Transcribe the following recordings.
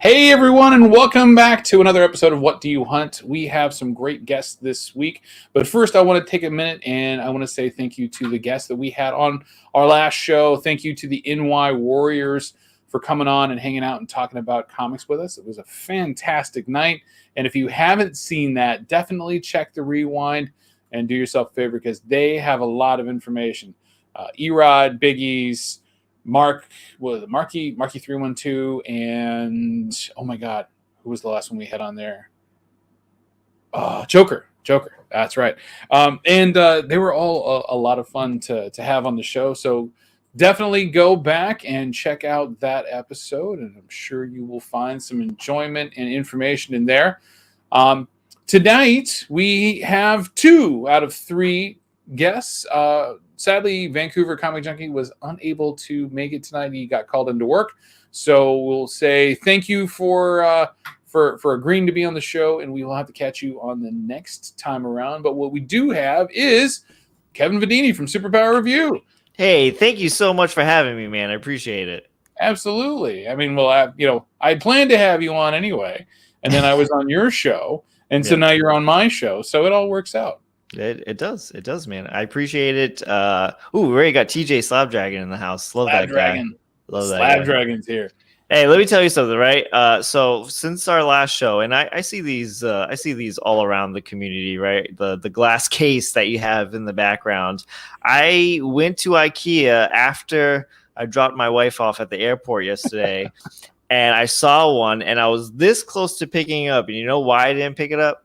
Hey everyone, and welcome back to another episode of What Do You Hunt? We have some great guests this week, but first I want to take a minute and I want to say thank you to the guests that we had on our last show. Thank you to the NY Warriors for coming on and hanging out and talking about comics with us. It was a fantastic night, and if you haven't seen that, definitely check the rewind and do yourself a favor because they have a lot of information. Erod, Biggie's, Marky 312, and oh my God, who was the last one we had on there? Joker. That's right. And they were all a lot of fun to have on the show. So definitely go back and check out that episode, and I'm sure you will find some enjoyment and information in there. Tonight we have 2 out of 3 guests. Sadly, Vancouver Comic Junkie was unable to make it tonight. He got called into work. So we'll say thank you for agreeing to be on the show, and we will have to catch you on the next time around. But what we do have is Kevin Vidini from Superpower Review. Hey, thank you so much for having me, man. I appreciate it. Absolutely. I mean, well, I planned to have you on anyway, and then I was on your show, and so now you're on my show. So it all works out. It does, man. I appreciate it. We already got TJ Slabdragon in the house. Love that guy. Love that guy. Slabdragon's here. Hey, let me tell you something, right? So since our last show, and I see these all around the community, right? The glass case that you have in the background. I went to IKEA after I dropped my wife off at the airport yesterday, and I saw one, and I was this close to picking it up. And you know why I didn't pick it up?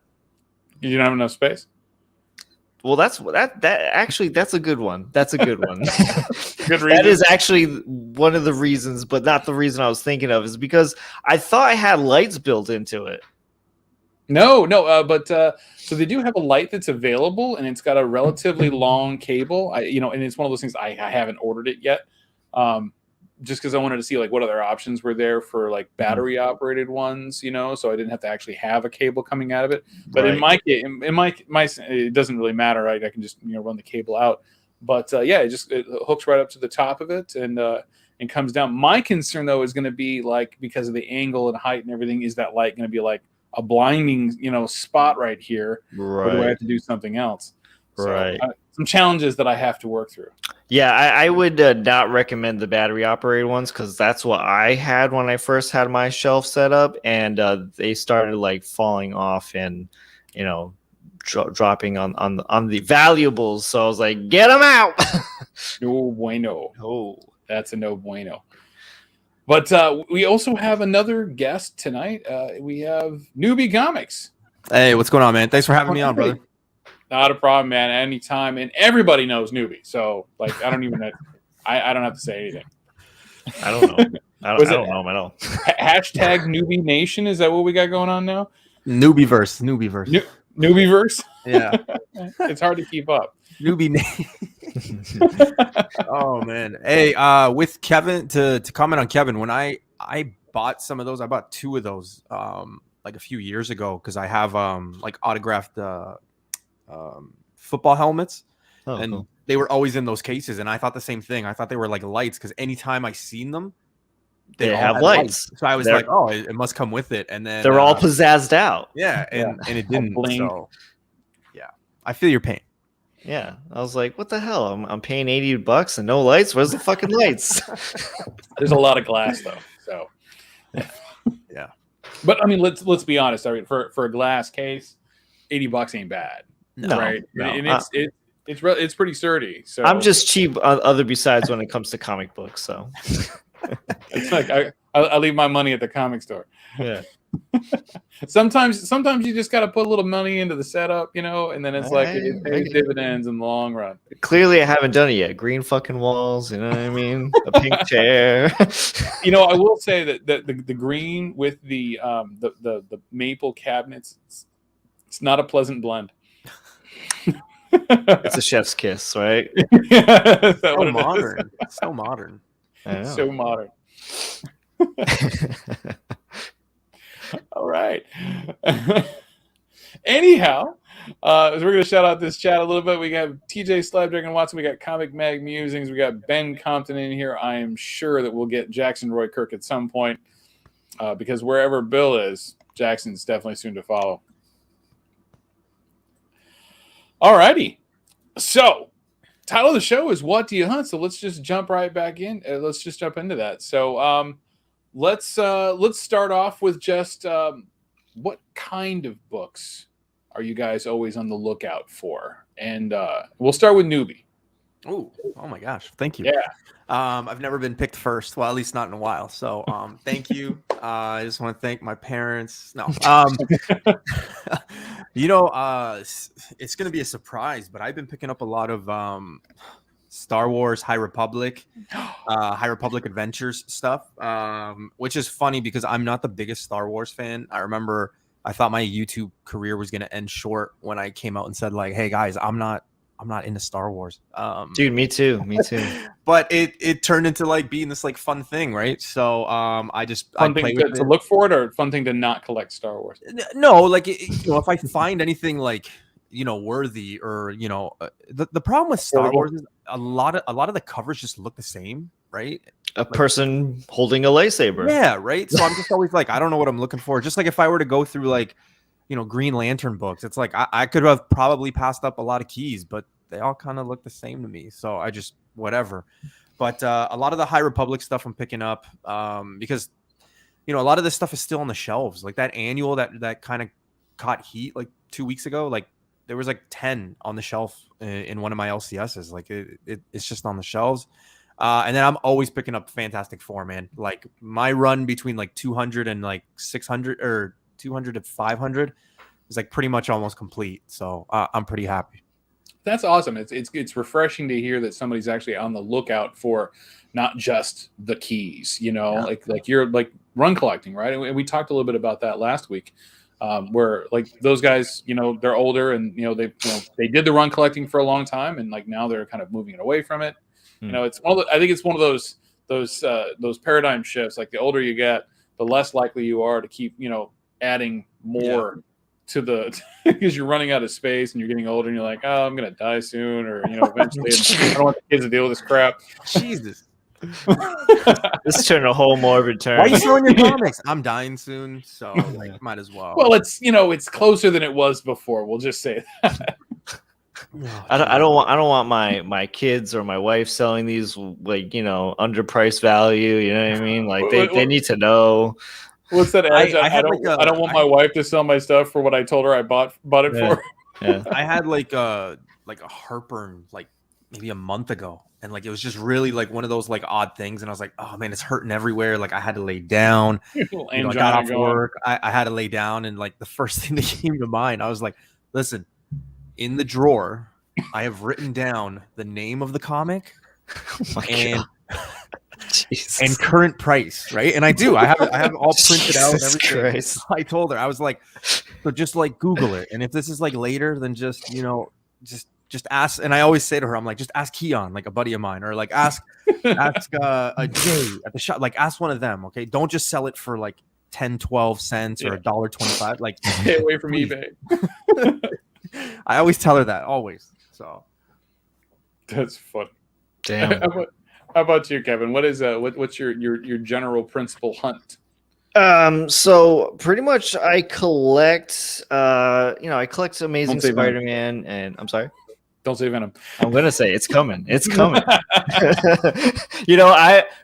You didn't have enough space. Well, that's a good one. That's a good one. Good reason. That is actually one of the reasons, but not the reason I was thinking of, is because I thought I had lights built into it. No, but so they do have a light that's available, and it's got a relatively long cable. And it's one of those things I haven't ordered it yet, just because I wanted to see like what other options were there for like battery operated ones, so I didn't have to actually have a cable coming out of it. But right. in my it doesn't really matter, right? I can just run the cable out. But it hooks right up to the top of it and comes down. My concern though is going to be like, because of the angle and height and everything, is that light going to be like a blinding spot right here, right? Or do I have to do something else? Right. So, some challenges that I have to work through. Yeah, I would not recommend the battery operated ones, because that's what I had when I first had my shelf set up, and they started like falling off and dropping on the valuables. So I was like, get them out. No bueno. Oh, that's a no bueno. But we also have another guest tonight. We have Newbie Comics. Hey, what's going on, man? Thanks for having me on, brother. Not a problem, man. Anytime. And everybody knows Newbie. So, like, I don't even know. I don't have to say anything. I don't know. I don't know him at all. Hashtag Newbie Nation. Is that what we got going on now? Newbieverse. Newbieverse? Yeah. It's hard to keep up. Newbie Nation. Oh, man. Hey, with Kevin, to comment on Kevin, when I bought some of those, I bought 2 of those like a few years ago, because I have like autographed football helmets, and cool. They were always in those cases, and I thought the same thing. I thought they were like lights, because anytime I seen them, they have lights. So I was like, oh, it must come with it. And then they're all pizzazzed out. Yeah, and it didn't. So yeah, I feel your pain. Yeah, I was like, what the hell? I'm paying $80 and no lights. Where's the fucking lights? There's a lot of glass though, so yeah. But I mean, let's be honest. I mean, for a glass case, $80 ain't bad. No, right? No. And it's pretty sturdy. So I'm just cheap other besides when it comes to comic books. So it's like I leave my money at the comic store. Yeah. Sometimes you just got to put a little money into the setup, and then it's like it pays dividends in the long run. Clearly, I haven't done it yet. Green fucking walls, you know what I mean? A pink chair. I will say that the green with the maple cabinets, it's not a pleasant blend. It's a chef's kiss, right? So modern. So modern. So modern. All right. Anyhow, we're going to shout out this chat a little bit. We got TJ Slabdragon Watson. We got Comic Mag Musings. We got Ben Compton in here. I am sure that we'll get Jackson Roy Kirk at some point. because wherever Bill is, Jackson's definitely soon to follow. Alrighty. So, title of the show is "What Do You Hunt?" So let's just jump right back in. Let's just jump into that. So, let's start off with just what kind of books are you guys always on the lookout for? And we'll start with Newbie. Oh my gosh. Thank you. Yeah. I've never been picked first. Well, at least not in a while. So thank you. I just want to thank my parents. No. It's going to be a surprise, but I've been picking up a lot of Star Wars High Republic Adventures stuff, which is funny because I'm not the biggest Star Wars fan. I remember I thought my YouTube career was going to end short when I came out and said, like, hey guys, I'm not into Star Wars. Dude, me too. But it turned into like being this like fun thing, right? So I thing to look for it, or fun thing to not collect Star Wars. No, like if I find anything like worthy, or the problem with Star Wars is a lot of the covers just look the same, right? A person holding a lightsaber. Yeah, right. So I'm just always like, I don't know what I'm looking for. Just like if I were to go through like Green Lantern books, it's like I could have probably passed up a lot of keys, but they all kind of look the same to me. So I just whatever. But a lot of the High Republic stuff I'm picking up because a lot of this stuff is still on the shelves. Like that annual that kind of caught heat like 2 weeks ago. Like there was like 10 on the shelf in one of my LCSs. Like it's just on the shelves. And then I'm always picking up Fantastic Four, man. Like my run between like 200 and like 600 or 200 to 500 is like pretty much almost complete. So I'm pretty happy. That's awesome. It's refreshing to hear that somebody's actually on the lookout for not just the keys, like you're like run collecting, right? And we talked a little bit about that last week, where like those guys, they're older and they did the run collecting for a long time, and like now they're kind of moving it away from it. It's I think it's one of those paradigm shifts. Like the older you get, the less likely you are to keep adding more to the because you're running out of space and you're getting older and you're like, oh, I'm gonna die soon, or eventually I don't want the kids to deal with this crap. Jesus. This turned a whole morbid turn. Why are you throwing your comics? I'm dying soon, so like might as well. Well, it's closer than it was before. We'll just say that. I don't want my kids or my wife selling these like underpriced value. You know what I mean? Like they need to know. What's that? I don't want my wife to sell my stuff for what I told her I bought it for. Yeah. I had like a heartburn like maybe a month ago, and like it was just really like one of those like odd things, and I was like, oh man, it's hurting everywhere. Like I had to lay down. I got off work. I had to lay down, and like the first thing that came to mind, I was like, listen, in the drawer, I have written down the name of the comic and current price, right? And I do. I have all printed out and everything. Christ. I told her, I was like, so just like Google it, and if this is like later, then just just ask. And I always say to her, I'm like, just ask Keon, like a buddy of mine, or like ask a Jay at the shop, like ask one of them, okay? Don't just sell it for like 10-12 cents or $1.25. Like stay away from eBay. I always tell her that, always. So that's fun. Damn. How about you, Kevin? What's your general principal hunt? So pretty much I collect Amazing Spider-Man, and I'm sorry. Don't say Venom. I'm gonna say it's coming. It's coming.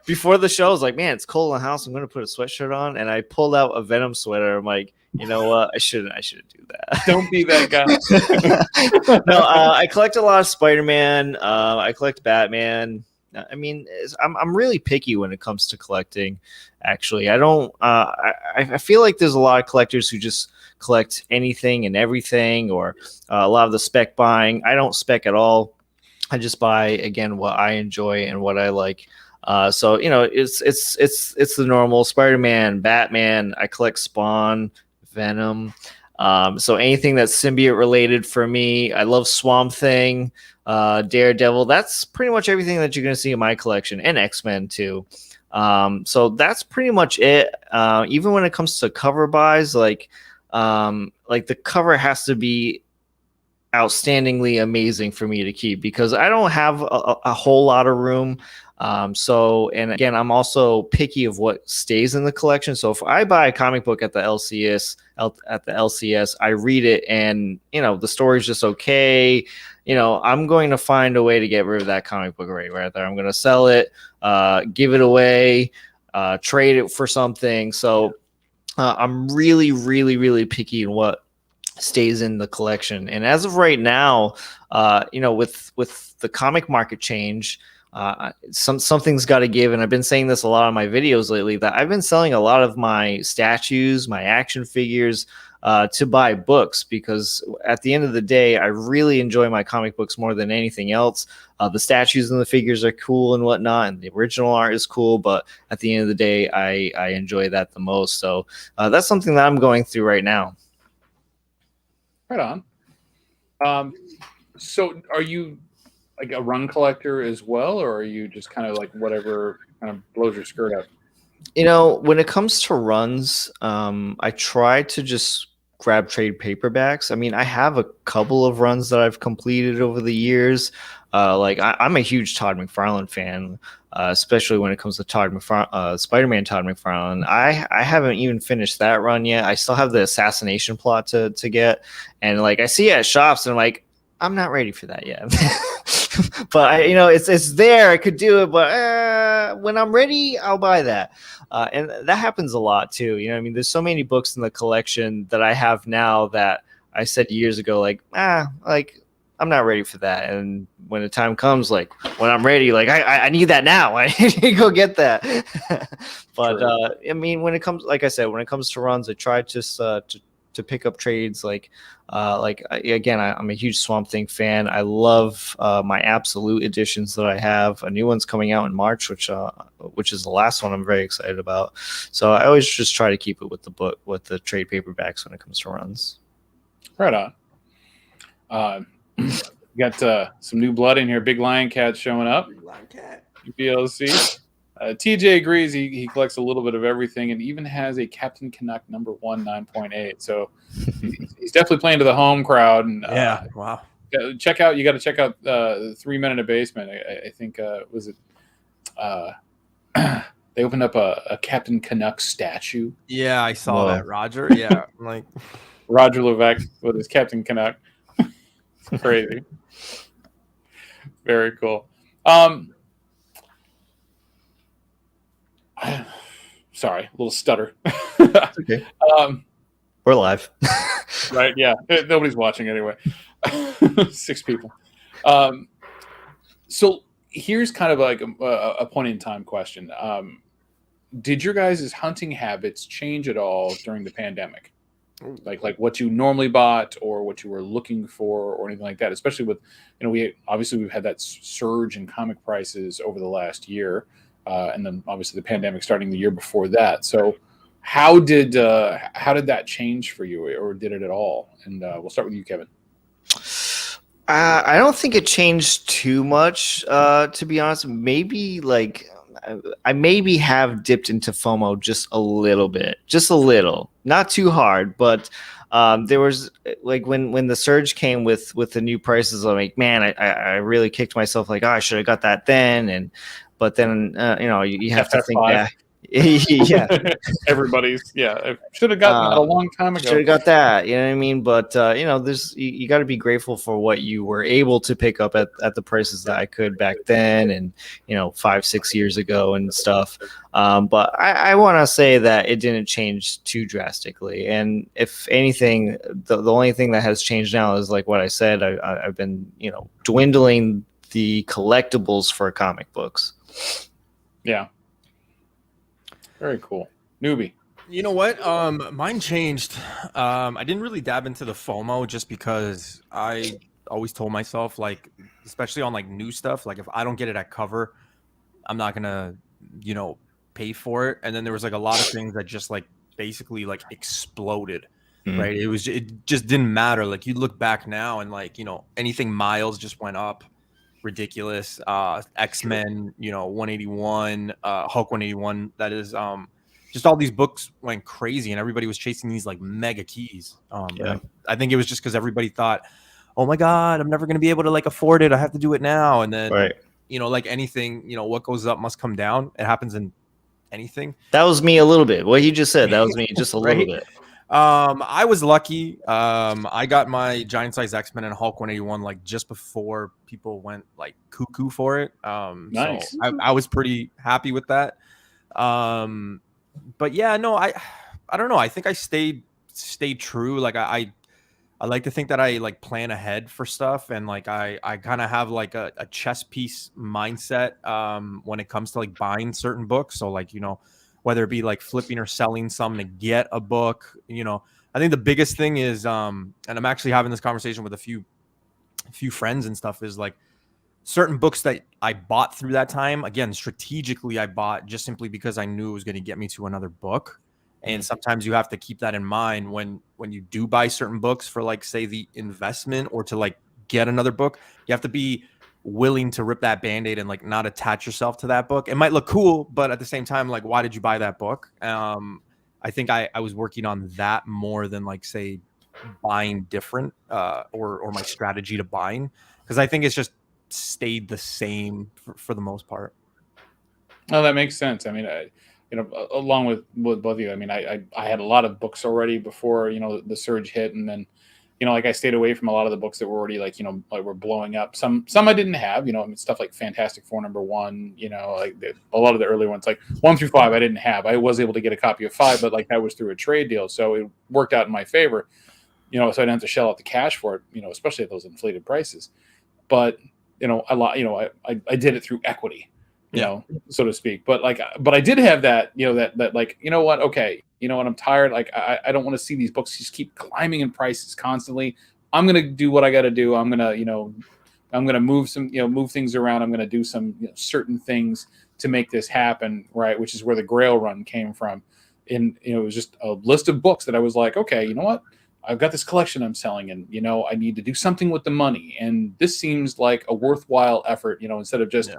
Before the show, I was like, man, it's cold in the house. I'm gonna put a sweatshirt on, and I pulled out a Venom sweater. I'm like, you know what? I shouldn't do that. Don't be that guy. No, I collect a lot of Spider-Man. I collect Batman. I mean, I'm really picky when it comes to collecting. Actually, I don't. I feel like there's a lot of collectors who just collect anything and everything, or a lot of the spec buying. I don't spec at all. I just buy again what I enjoy and what I like. So it's the normal Spider-Man, Batman. I collect Spawn, Venom. So anything that's symbiote related for me. I love Swamp Thing, Daredevil. That's pretty much everything that you're going to see in my collection, and X-Men too. So that's pretty much it. Even when it comes to cover buys, like the cover has to be outstandingly amazing for me to keep because I don't have a whole lot of room. So, and again, I'm also picky of what stays in the collection. So if I buy a comic book at the LCS, I read it and, the story's just okay. I'm going to find a way to get rid of that comic book right there. I'm going to sell it, give it away, trade it for something. So I'm really, really, really picky in what stays in the collection. And as of right now, with the comic market change, something's got to give. And I've been saying this a lot on my videos lately that I've been selling a lot of my statues, my action figures, to buy books, because at the end of the day, I really enjoy my comic books more than anything else. The statues and the figures are cool and whatnot, and the original art is cool, but at the end of the day, I enjoy that the most. So that's something that I'm going through right now. Right on. So are you like a run collector as well, or are you just kind of like whatever kind of blows your skirt up? When it comes to runs, I try to just grab trade paperbacks. I mean, I have a couple of runs that I've completed over the years. I'm a huge Todd McFarlane fan, especially when it comes to Spider-Man Todd McFarlane. I haven't even finished that run yet. I still have the assassination plot to get, and I see it at shops, and I'm like, I'm not ready for that yet. But it's there. I could do it, but when I'm ready, I'll buy that. And that happens a lot too. I mean, there's so many books in the collection that I have now that I said years ago, I'm not ready for that. And when the time comes, when I'm ready, I need that now. I need to go get that. But sure. I mean, when it comes, like I said, when it comes to runs, I try just to pick up trades. Again, I'm a huge Swamp Thing fan. I love my Absolute editions that I have. A new one's coming out in March, which is the last one I'm very excited about. So I always just try to keep it with the trade paperbacks when it comes to runs. Right on. Got some new blood in here. Big Lion Cat showing up. Big Lion Cat. BLC. TJ agrees he collects a little bit of everything and even has a Captain Canuck number 1 9.8. So he's definitely playing to the home crowd. And yeah, wow. You got to check out 3 Men in a Basement. I think was it they opened up a Captain Canuck statue. Yeah, I saw that, Roger. Yeah, Roger Levesque with his Captain Canuck. Crazy. Very cool. Sorry, a little stutter. Okay. We're live. Right, yeah. Nobody's watching anyway. 6 people. So here's kind of like a point in time question. Did your guys' hunting habits change at all during the pandemic? Like what you normally bought or what you were looking for or anything like that, especially with, we've had that surge in comic prices over the last year. And then obviously the pandemic starting the year before that. So how did that change for you, or did it at all? And we'll start with you, Kevin. I don't think it changed too much, to be honest. Maybe I maybe have dipped into FOMO just a little, not too hard, but there was when the surge came with the new prices, I'm like, man, I really kicked myself. I should have got that then. But then, you have to think back. Yeah, everybody's. Yeah, I should have gotten that a long time ago. Should have got that. You know what I mean? But there's you got to be grateful for what you were able to pick up at the prices that I could back then, and 5-6 years ago and stuff. But I want to say that it didn't change too drastically. And if anything, the only thing that has changed now is like what I said. I've been dwindling the collectibles for comic books. Yeah. Very cool. Newbie. You know what? Mine changed. I didn't really dab into the FOMO just because I always told myself, especially on new stuff, if I don't get it at cover, I'm not gonna, pay for it. And then there was a lot of things that just basically exploded. Mm-hmm. Right? It just didn't matter. You look back now and anything Miles just went up. Ridiculous. X-Men, 181, Hulk 181. That is just all these books went crazy and everybody was chasing these mega keys. Yeah. I think it was just because everybody thought, oh my God, I'm never going to be able to like afford it. I have to do it now. And then, Right. you know, like anything, you know, what goes up must come down. It happens in anything. That was me a little bit. What you just said, that was me just a little bit. I was lucky. I got my Giant Size X-Men and Hulk 181 like just before people went like cuckoo for it. Nice. So I was pretty happy with that. But yeah, no, I don't know. I think I stayed true. Like I like to think that I like plan ahead for stuff, and like I kind of have like a chess piece mindset when it comes to like buying certain books. So like, you know, whether it be like flipping or selling some to get a book, you know, I think the biggest thing is and I'm actually having this conversation with a few friends and stuff, is like certain books that I bought through that time, again, strategically I bought just simply because I knew it was going to get me to another book. And sometimes you have to keep that in mind when you do buy certain books for like, say, the investment or to like get another book. You have to be willing to rip that Band-Aid and like not attach yourself to that book. It might look cool, but at the same time, like, why did you buy that book? I think I was working on that more than like, say, buying different or my strategy to buying, because I think it's just stayed the same for the most part. Oh, that makes sense. I mean, you know, along with both of you, I mean, I had a lot of books already before, you know, the surge hit, and then, you know, like I stayed away from a lot of the books that were already like, you know, like were blowing up. Some I didn't have, you know, I mean, stuff like Fantastic Four #1, you know, like a lot of the early ones, like 1 through 5, I didn't have. I was able to get a copy of 5, but like that was through a trade deal, so it worked out in my favor, you know, so I didn't have to shell out the cash for it, you know, especially at those inflated prices. But you know, I did it through equity, you know, so to speak. But like, but I did have that, you know, that like, you know what? Okay, you know what? I'm tired. Like, I don't want to see these books just keep climbing in prices constantly. I'm gonna do what I got to do. I'm gonna, you know, I'm gonna move things around. I'm gonna do some, you know, certain things to make this happen, right? Which is where the Grail run came from. And you know, it was just a list of books that I was like, okay, you know what? I've got this collection I'm selling, and you know, I need to do something with the money, and this seems like a worthwhile effort, you know, instead of just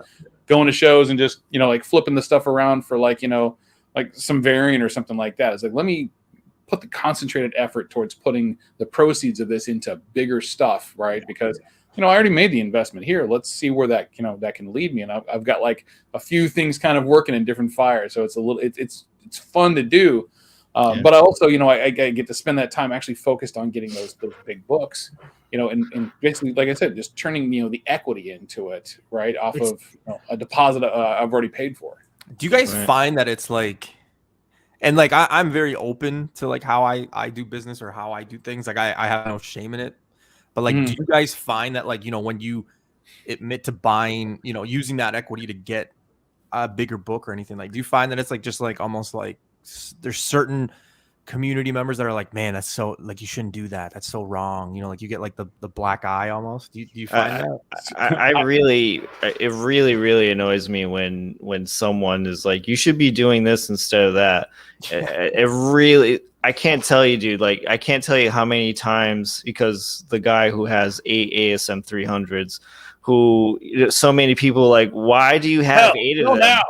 going to shows and just, you know, like flipping the stuff around for like, you know, like some variant or something like that. It's like, let me put the concentrated effort towards putting the proceeds of this into bigger stuff, right? Because, you know, I already made the investment here. Let's see where that, you know, that can lead me. And I've got like a few things kind of working in different fires, so it's a little, it's fun to do. But I also, you know, I get to spend that time actually focused on getting those big books, you know, and basically, like I said, just turning, you know, the equity into it, right, off of, you know, a deposit I've already paid for. Do you guys find that it's like, and like I'm very open to like how I do business or how I do things. Like I have no shame in it. But like, do you guys find that like, you know, when you admit to buying, you know, using that equity to get a bigger book or anything, like, do you find that it's like just like almost like there's certain community members that are like, man, that's so, like, you shouldn't do that, that's so wrong, you know, like you get like the black eye almost. Do you find that? It really annoys me when someone is like, you should be doing this instead of that. It really, I can't tell you, dude, like I can't tell you how many times, because the guy who has 8 ASM 300s, who so many people like, why do you have 8 of them now?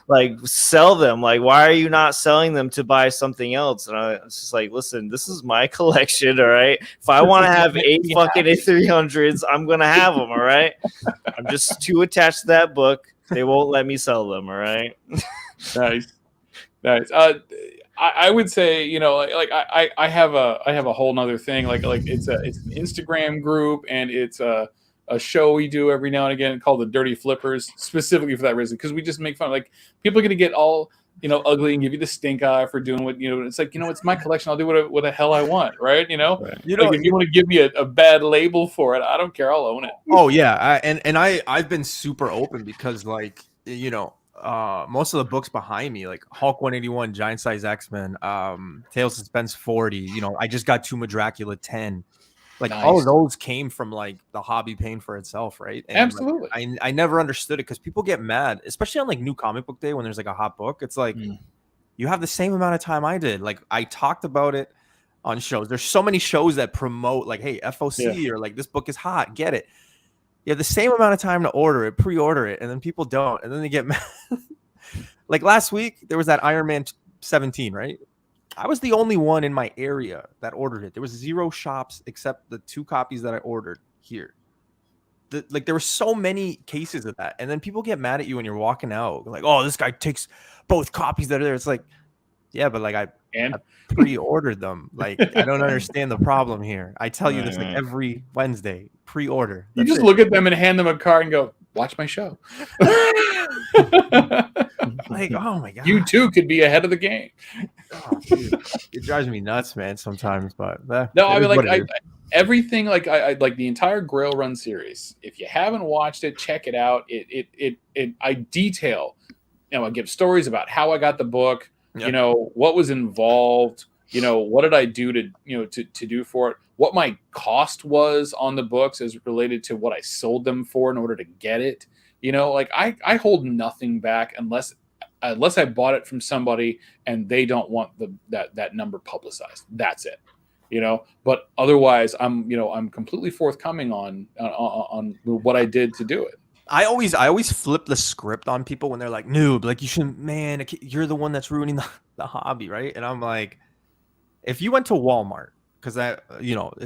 Like, sell them. Like, why are you not selling them to buy something else? And I was just like, listen, this is my collection, all right? If I want to have 8 fucking A300s, I'm gonna have them, all right? I'm just too attached to that book. They won't let me sell them, all right? Nice. I would say, you know, like I have a whole nother thing. Like it's an Instagram group, and it's a show we do every now and again called the Dirty Flippers, specifically for that reason, because we just make fun. Like, people are gonna get all, you know, ugly and give you the stink eye for doing what, you know. It's like, you know, it's my collection. I'll do what the hell I want, right? You know, You know, like, if you want to give me a bad label for it, I don't care. I'll own it. Oh yeah, I've been super open because, like, you know, most of the books behind me, like Hulk 181, Giant Size X-Men, Tales of Suspense 40, you know, I just got Tomb Dracula 10. Like, Nice. all of those came from like the hobby paying for itself, right? And Absolutely. like, I never understood it because people get mad, especially on like New Comic Book Day when there's like a hot book. It's like, you have the same amount of time I did. Like, I talked about it on shows. There's so many shows that promote like, hey, FOC, or like, this book is hot, get it. You have the same amount of time to order it, pre-order it, and then people don't, and then they get mad. Like last week, there was that Iron Man 17, right? I was the only one in my area that ordered it. There was 0 shops except the 2 copies that I ordered here. There were so many cases of that, and then people get mad at you when you're walking out, like, "Oh, this guy takes both copies that are there." It's like, yeah, but like I pre-ordered them. Like, I don't understand the problem here. I tell you this like every Wednesday, pre-order. You just look at them and hand them a card and go, "Watch my show." Like, oh my god, you too could be ahead of the game. Oh, dude. It drives me nuts, man. Sometimes, but no, I mean, like everything, like I like the entire Grail Run series. If you haven't watched it, check it out. I detail, I give stories about how I got the book. Yeah. What was involved. What did I do to do for it? What my cost was on the books as related to what I sold them for in order to get it. Like I hold nothing back unless I bought it from somebody and they don't want that number publicized. That's it. But otherwise I'm completely forthcoming on what I did to do it. I always flip the script on people when they're like, "Noob, like you shouldn't, man, you're the one that's ruining the hobby," right? And I'm like, if you went to Walmart, because that,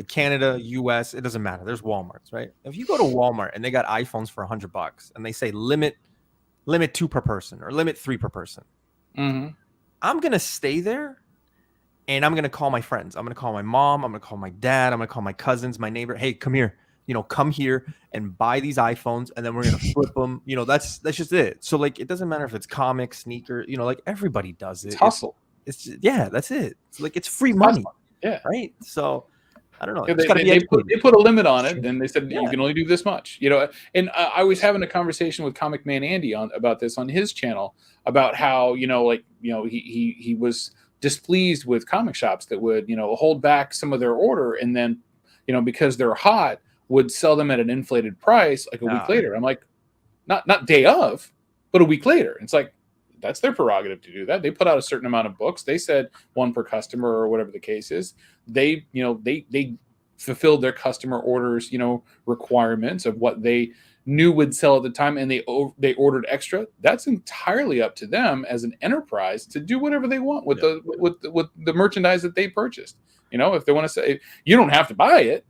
Canada, US, it doesn't matter. There's Walmarts, right? If you go to Walmart and they got iPhones for $100 and they say limit 2 per person or limit 3 per person, I'm gonna stay there and I'm gonna call my friends. I'm gonna call my mom. I'm gonna call my dad. I'm gonna call my cousins, my neighbor. Hey, come here. Come here and buy these iPhones, and then we're gonna flip them. That's just it. So like, it doesn't matter if it's comics, sneaker. Like everybody does it. It's hustle. It's that's it. It's like it's free money. Yeah. Right. So I don't know. Yeah, they put a limit on it, and they said you can only do this much. And I was having a conversation with Comic Man Andy about this on his channel about how he was displeased with comic shops that would hold back some of their order, and then because they're hot, would sell them at an inflated price like a week later. I'm like, not day of, but a week later. It's like, that's their prerogative to do that. They put out a certain amount of books. They said 1 per customer or whatever the case is. They fulfilled their customer orders, requirements of what they knew would sell at the time, and they ordered extra. That's entirely up to them as an enterprise to do whatever they want with the merchandise that they purchased. If they want to say, you don't have to buy it.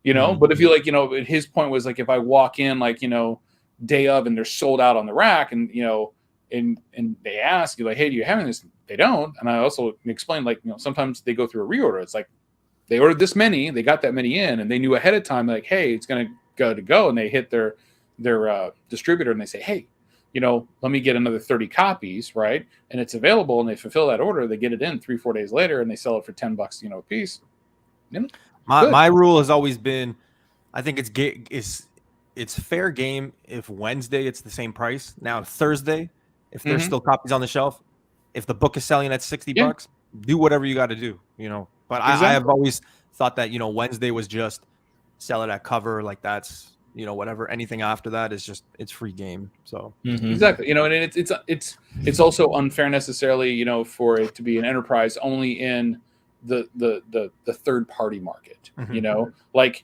But if you his point was like, if I walk in day of and they're sold out on the rack, and and they ask you like, hey, do you have this? They don't. And I also explained like, sometimes they go through a reorder. It's like they ordered this many, they got that many in, and they knew ahead of time like, hey, it's going to go, and they hit their distributor and they say, hey, let me get another 30 copies, right? And it's available, and they fulfill that order. They get it in 3-4 days later, and they sell it for $10, a piece. My rule has always been, I think it's fair game if Wednesday it's the same price. Now Thursday, if there's still copies on the shelf, if the book is selling at $60, do whatever you got to do, But exactly. I have always thought that Wednesday was just sell it at cover, like that's whatever. Anything after that is just it's free game. So exactly, and it's also unfair necessarily, for it to be an enterprise only in the third party market. Like,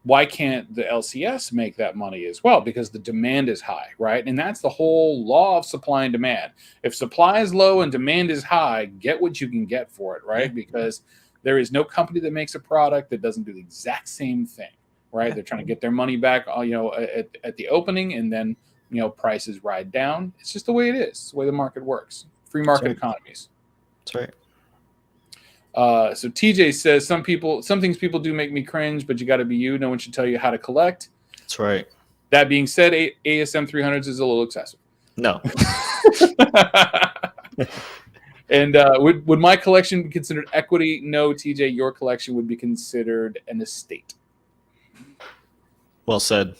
why can't the LCS make that money as well? Because the demand is high, right? And that's the whole law of supply and demand. If supply is low and demand is high, get what you can get for it, right? Because there is no company that makes a product that doesn't do the exact same thing, right? They're trying to get their money back, at the opening, and then prices ride down. It's just the way it is. It's the way the market works. Free market economies. That's right. So TJ says some things people do make me cringe, but you got to be you. No one should tell you how to collect. That's right. That being said, ASM 300s is a little excessive. No. And would my collection be considered equity? No, TJ, your collection would be considered an estate. Well said.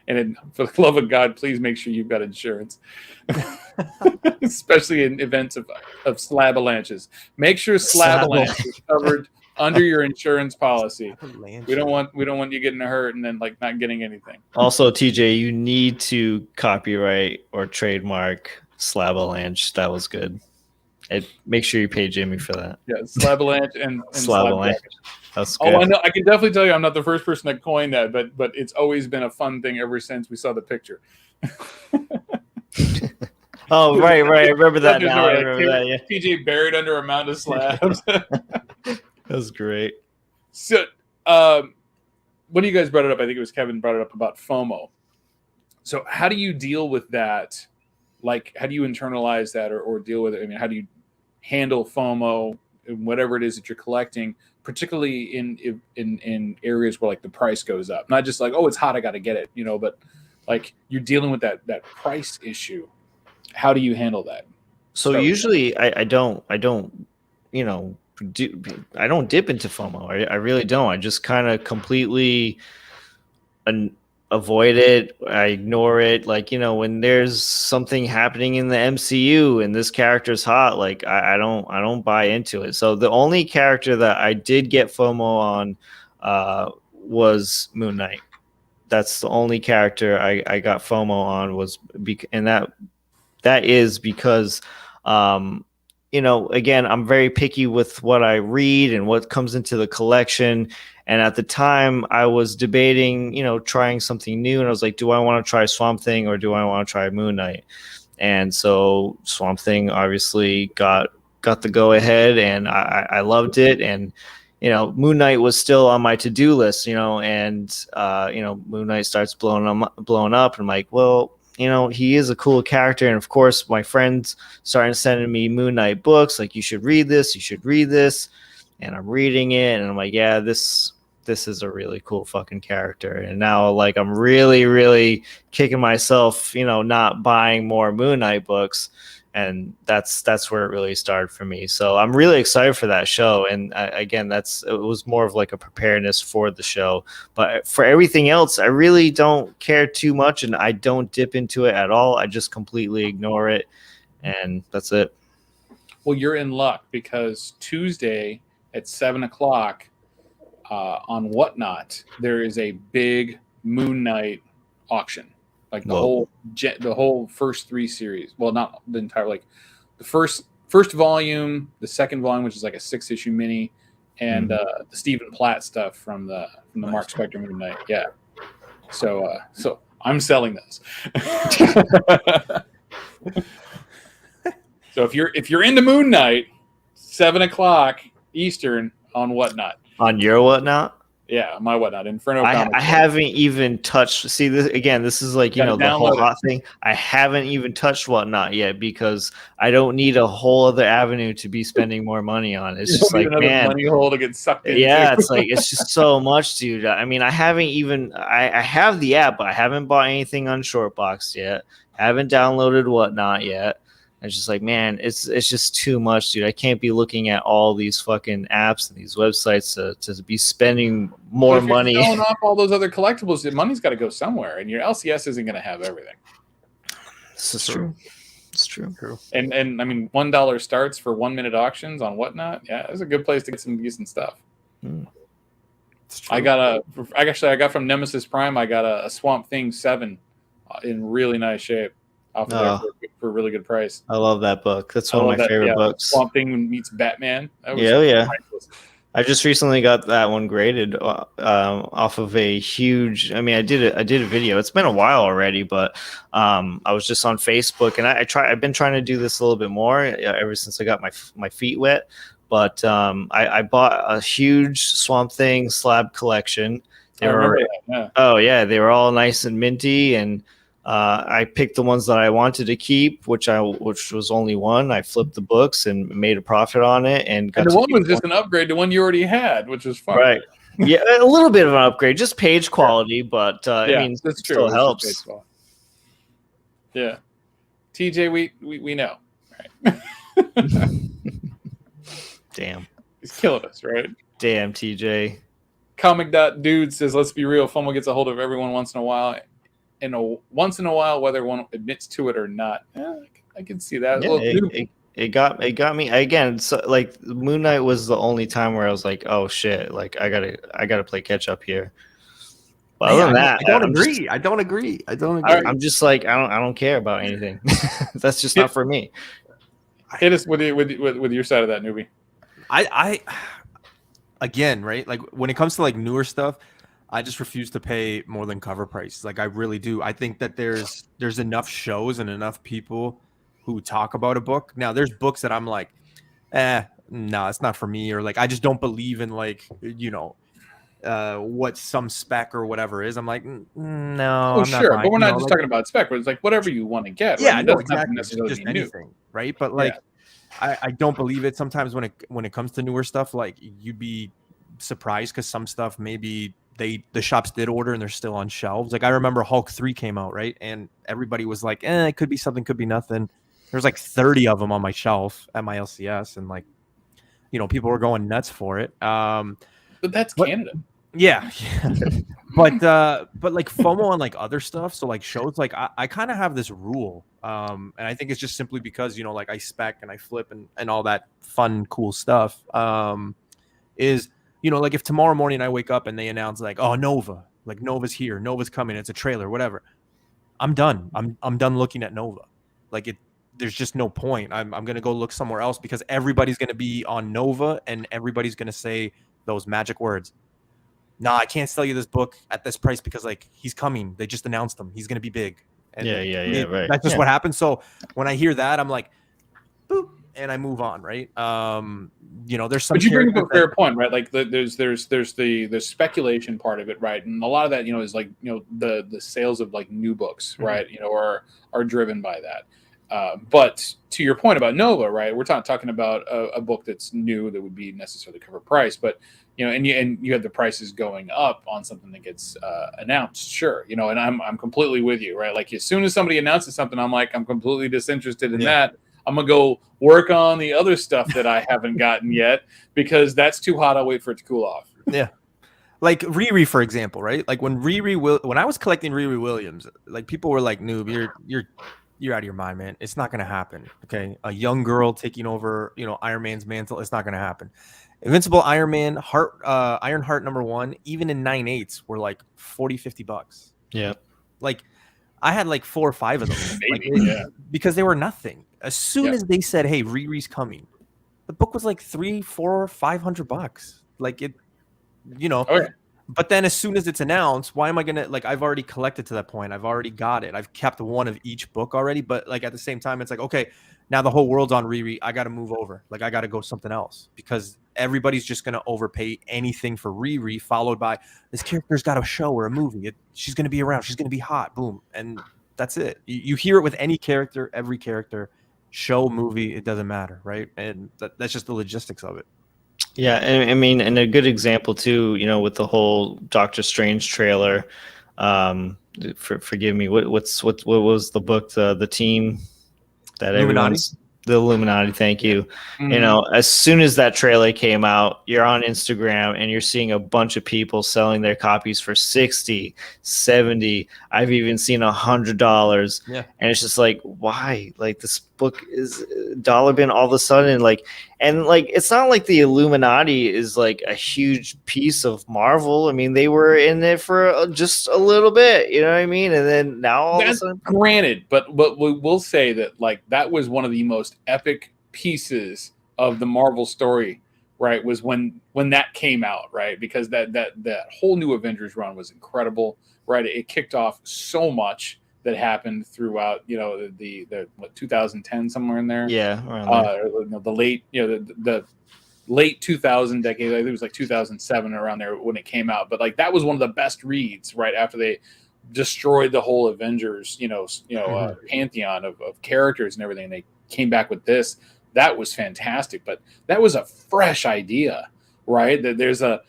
And for the love of God, please make sure you've got insurance, especially in events of slab avalanches. Make sure slab avalanche is covered under your insurance policy. We don't want you getting hurt and then like not getting anything. Also, TJ, you need to copyright or trademark slab avalanche. That was good. Make sure you pay Jimmy for that. Yeah, slab avalanche and slab avalanche. That's good. Oh, I know. I can definitely tell you I'm not the first person that coined that, but it's always been a fun thing ever since we saw the picture. Oh, right. I remember that now. I Like, remember that. Yeah, TJ buried under a mound of slabs. that was great. So, when you guys brought it up, I think it was Kevin brought it up about FOMO. So, how do you deal with that? Like, how do you internalize that or deal with it? I mean, how do you handle FOMO and whatever it is that you're collecting, particularly in areas where like the price goes up? Not just like, oh, it's hot, I got to get it, but like you're dealing with that price issue. How do you handle that? So usually I don't I don't dip into FOMO. I really don't. I just kind of completely avoid it. I ignore it. Like, when there's something happening in the MCU and this character's hot, like I don't buy into it. So the only character that I did get FOMO on was Moon Knight. That's the only character I got FOMO on and that is because again, I'm very picky with what I read and what comes into the collection. And at the time I was debating, trying something new. And I was like, do I want to try Swamp Thing or do I want to try Moon Knight? And so Swamp Thing obviously got the go ahead, and I loved it. And, Moon Knight was still on my to-do list, and Moon Knight starts blowing up. And I'm like, well, he is a cool character. And of course, my friends started sending me Moon Knight books. Like, you should read this. And I'm reading it. And I'm like, yeah, this is a really cool fucking character. And now, like, I'm really, really kicking myself, not buying more Moon Knight books. And that's where it really started for me. So I'm really excited for that show. And again, it was more of like a preparedness for the show. But for everything else, I really don't care too much, and I don't dip into it at all. I just completely ignore it, and that's it. Well, you're in luck, because Tuesday at 7:00 on Whatnot, there is a big Moon Knight auction. Like the whole first 3 series. Well, not the entire, like the first volume, the second volume, which is like a 6-issue mini, and the Stephen Platt stuff from the Mark Spector Moon Knight. Yeah. So I'm selling those. So if you're into Moon Knight, 7:00 Eastern on Whatnot. On your Whatnot? Yeah, my Whatnot, Inferno Comics. I haven't even touched. See, this is like, the whole hot thing. I haven't even touched Whatnot yet, because I don't need a whole other avenue to be spending more money on. It's just like, man, money hole to get sucked into. Yeah, it's like, it's just so much, dude. I mean, I haven't even. I have the app, but I haven't bought anything on Shortbox yet. Haven't downloaded Whatnot yet. It's just like, man, it's just too much, dude. I can't be looking at all these fucking apps and these websites to be spending more money. You're selling off all those other collectibles, the money's got to go somewhere, and your LCS isn't going to have everything. This is true. It's true. And I mean, $1 starts for 1-minute auctions on Whatnot. Yeah, it's a good place to get some decent stuff. I got from Nemesis Prime. I got a Swamp Thing 7 in really nice shape. Off of there for a really good price. I love that book. That's one of my favorite books. Swamp Thing meets Batman. Yeah. I just recently got that one graded off of a huge. I mean, I did a video. It's been a while already, but I was just on Facebook, and I've been trying to do this a little bit more ever since I got my feet wet. But I bought a huge Swamp Thing slab collection. They were all nice and minty, and I picked the ones that I wanted to keep, which was only one. I flipped the books and made a profit on it, and the one was just an upgrade to one you already had, which was fun. Right? Yeah, a little bit of an upgrade, just page quality, but I mean, that's true. Still helps. Yeah, TJ, we know, right? Damn, he's killing us, right? Damn, TJ. Comic.dude says, "Let's be real. FOMO gets a hold of everyone once in a while." Once in a while, whether one admits to it or not. Yeah, I can see that. Yeah, it got me again. So, like, Moon Knight was the only time where I was like, oh shit, like I gotta play catch up here. But other than that, I don't agree. I'm just like, I don't care about anything. That's just not for me. Hit us with your side of that, Newbie. I again, right? Like, when it comes to like newer stuff, I just refuse to pay more than cover price. Like, I really do. I think that there's enough shows and enough people who talk about a book. Now, there's books that I'm like, no, it's not for me, or like I just don't believe in like what some spec or whatever is. I'm like, no, Oh, I'm not sure, buying. but we're not just Like, talking about spec, but it's like whatever you want to get, right? yeah, It no, doesn't have to exactly, necessarily just be new. anything, right? But Yeah. like, I don't believe it. Sometimes when it comes to newer stuff, like you'd be surprised because some stuff maybe the shops did order and they're still on shelves. Like I remember Hulk 3 came out, right? And everybody was like, it could be something, could be nothing. There's like 30 of them on my shelf at my LCS, and like, people were going nuts for it. But that's Canada. Yeah. but like FOMO and like other stuff. So like shows, like I kind of have this rule. And I think it's just simply because, like I spec and I flip and all that fun, cool stuff. Is, like if tomorrow morning I wake up and they announce like, oh, Nova, like Nova's here, Nova's coming, it's a trailer, whatever. I'm done. I'm done looking at Nova. Like there's just no point. I'm going to go look somewhere else because everybody's going to be on Nova and everybody's going to say those magic words. No, I can't sell you this book at this price because like he's coming. They just announced him. He's going to be big. And right. That's just what happens. So when I hear that, I'm like, boop, and I move on, right? There's some. But you bring up a fair point, right? Like there's the speculation part of it, right? And a lot of that, is like the sales of like new books, right? Are driven by that. But to your point about Nova, right? We're not talking about a book that's new that would be necessarily cover price, but and you have the prices going up on something that gets announced, sure, and I'm completely with you, right? Like as soon as somebody announces something, I'm like, I'm completely disinterested in that. I'm gonna go work on the other stuff that I haven't gotten yet because that's too hot. I'll wait for it to cool off. Yeah. Like Riri, for example, right? Like when I was collecting Riri Williams, like people were like, "Noob, you're out of your mind, man. It's not going to happen." Okay. A young girl taking over, Iron Man's mantle. It's not going to happen. Invincible Iron Man, Iron Heart #1, even in 9/8 were like $40-$50. Yeah. Like I had like 4 or 5 of them. Maybe, because they were nothing. As soon as they said, "Hey, Riri's coming," the book was like $300, $400, $500. Like it, But then as soon as it's announced, why am I gonna I've already collected to that point. I've already got it. I've kept one of each book already. But like at the same time, it's like, okay, now the whole world's on Riri. I got to move over. Like I got to go something else because everybody's just gonna overpay anything for Riri, followed by this character's got a show or a movie. She's gonna be around. She's gonna be hot. Boom, and that's it. You hear it with any character, every character, show, movie. It doesn't matter, right? And that's just the logistics of it. Yeah, and I mean, and a good example too, with the whole Doctor Strange trailer. Forgive me. What was the book? The team that everyone's the Illuminati. Thank you. Mm-hmm. As soon as that trailer came out, you're on Instagram and you're seeing a bunch of people selling their copies for $60, $70. I've even seen $100. Yeah, and it's just like, why? Like this book is dollar bin all of a sudden, and it's not like the Illuminati is like a huge piece of Marvel. I mean, they were in it for just a little bit, you know what I mean? And then now all of a sudden, granted, but we will say that like that was one of the most epic pieces of the Marvel story, right? Was when that came out, right? Because that whole new Avengers run was incredible, right? It kicked off so much that happened throughout, the 2010 somewhere in there. Yeah, the late, the late 2000 decade. I think it was like 2007 around there when it came out. But like that was one of the best reads right after they destroyed the whole Avengers, pantheon of characters and everything. They came back with this. That was fantastic. But that was a fresh idea, right? That there's a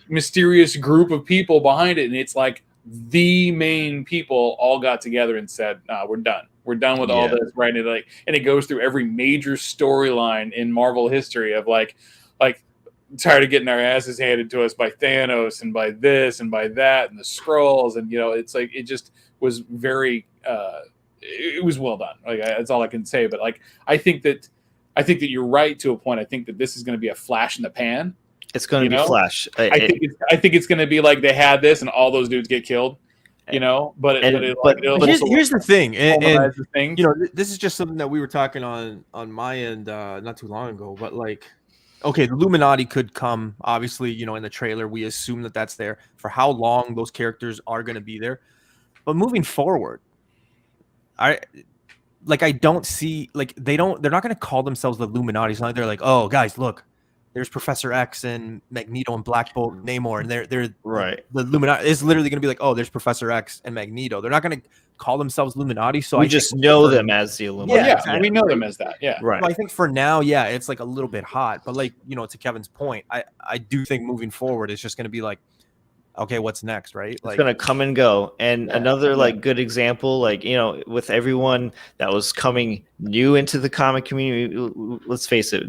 mysterious group of people behind it, and it's like the main people all got together and said, "Nah, we're done. We're done with all this," right? And it goes through every major storyline in Marvel history of like tired of getting our asses handed to us by Thanos and by this and by that and the Skrulls, and it's like it just was very it was well done. Like that's all I can say. But like I think that you're right to a point. I think that this is going to be a flash in the pan. It's going to be flash. I think it's going to be like they had this and all those dudes get killed. But here's the thing, and the thing. This is just something that we were talking on my end not too long ago. But like, okay, the Illuminati could come. Obviously, in the trailer, we assume that that's there. For how long those characters are going to be there, but moving forward, like I don't see like they're not going to call themselves the Illuminati. It's not like they're like, oh guys, look, there's Professor X and Magneto and Black Bolt and Namor, and they're Right. the Illuminati. It's literally going to be like, oh, there's Professor X and Magneto. They're not going to call themselves Illuminati. So We I just think know for- them as the Well, Illuminati. yeah, exactly. we know them as that. Yeah. Right. So I think for now, yeah, it's like a little bit hot. But like, you know, to Kevin's point, I do think moving forward, it's just going to be like, okay, what's next, right? It's Like, gonna come and go. And Yeah. another like good example, like, you know, with everyone that was coming new into the comic community, let's face it,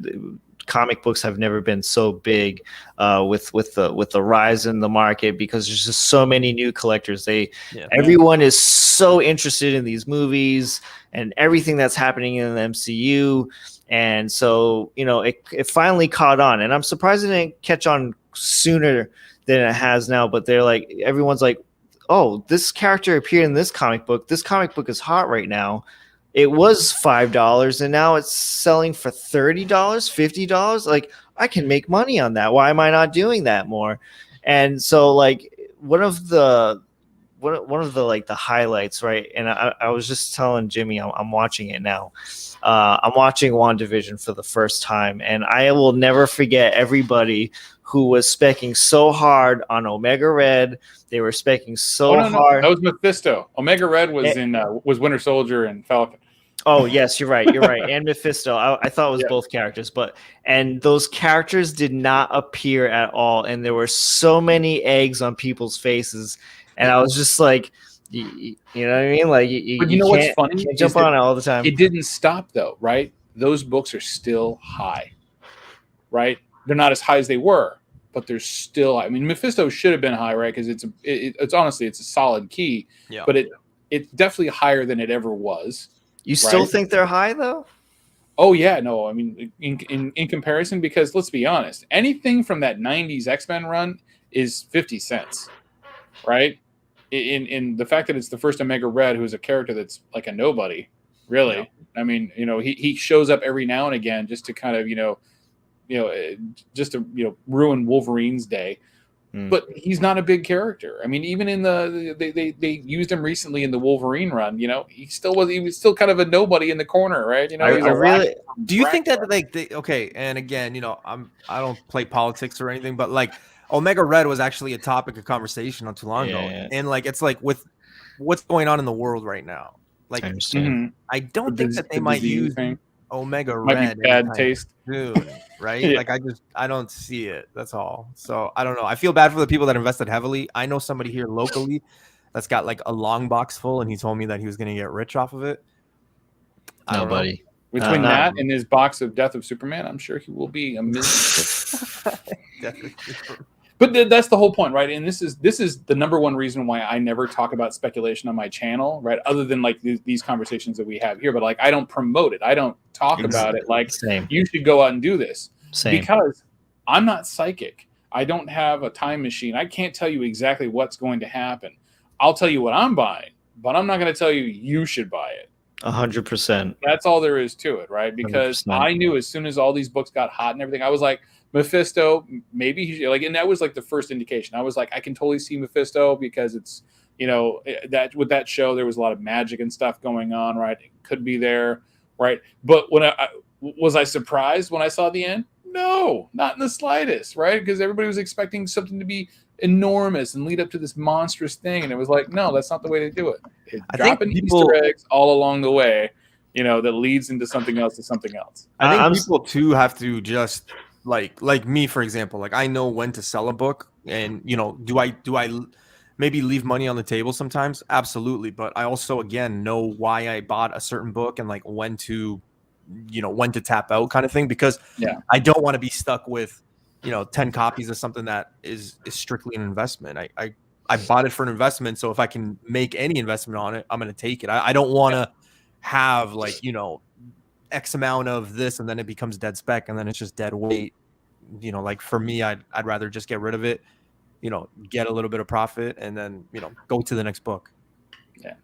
comic books have never been so big with the rise in the market, because there's just so many new collectors. Everyone is so interested in these movies and everything that's happening in the MCU. And so, you know, it finally caught on, and I'm surprised it didn't catch on sooner than it has now. But they're like, everyone's like, oh, this character appeared in this comic book. This comic book is hot right now. It was $5 and now it's selling for $30, $50. Like, I can make money on that. Why am I not doing that more? And so, like, one of the like the highlights, right? And I was just telling Jimmy, I'm watching it now. I'm watching WandaVision for the first time, and I will never forget everybody who was specking so hard on Omega Red. They were specking so hard. That was Mephisto. Omega Red was was Winter Soldier and Falcon. Oh yes, you're right. And Mephisto. I thought it was both characters, and those characters did not appear at all, and there were so many eggs on people's faces, and I was just like, you know what I mean? Like, but you know what's funny? You can't jump on it all the time. It didn't stop though, right? Those books are still high, right? They're not as high as they were, but they're still. I mean, Mephisto should have been high, right? Because it's honestly it's a solid key, but it's definitely higher than it ever was. You still think they're high though? Oh yeah, no. I mean, in comparison, because let's be honest, anything from that '90s X-Men run is 50 cents, right? In the fact that it's the first Omega Red, who's a character that's like a nobody, really. Yeah. I mean, you know, he shows up every now and again just to kind of, just to ruin Wolverine's day. But he's not a big character. I mean, even in they used him recently in the Wolverine run. You know, he was still kind of a nobody in the corner, right? You know, do you think that like okay? And again, you know, I don't play politics or anything, but like Omega Red was actually a topic of conversation not too long ago, and like it's like with what's going on in the world right now. Like, I don't think that they might use Omega Red. Be bad taste, dude. Right? Like I don't see it. That's all. So I don't know. I feel bad for the people that invested heavily. I know somebody here locally that's got like a long box full, and he told me that he was going to get rich off of it. Nobody. Between that and his box of Death of Superman, I'm sure he will be a million. But that's the whole point, right? And this is the number one reason why I never talk about speculation on my channel, right? Other than like these conversations that we have here, but like I don't promote it. I don't talk about it. Like, you should go out and do this. Because I'm not psychic. I don't have a time machine. I can't tell you exactly what's going to happen. I'll tell you what I'm buying, but I'm not going to tell you should buy it. 100%. That's all there is to it, right? Because 100%. I knew as soon as all these books got hot and everything, I was like, Mephisto, maybe he should, like, and that was like the first indication. I was like, I can totally see Mephisto because it's, you know, that with that show there was a lot of magic and stuff going on, right? It could be there, right? But when I was surprised when I saw the end? No, not in the slightest, right? Because everybody was expecting something to be enormous and lead up to this monstrous thing, and it was like, no, that's not the way to do it. Dropping Easter eggs all along the way, you know, that leads into something else to something else. I think people too have to just like me, for example, like I know when to sell a book, and you know, do I maybe leave money on the table sometimes? Absolutely. But I also, again, know why I bought a certain book and like when to tap out kind of thing, because I don't want to be stuck with, 10 copies of something that is strictly an investment. I bought it for an investment. So if I can make any investment on it, I'm going to take it. I don't want to have like, X amount of this and then it becomes dead spec and then it's just dead weight. Like for me, I'd rather just get rid of it, get a little bit of profit and then, go to the next book. Yeah.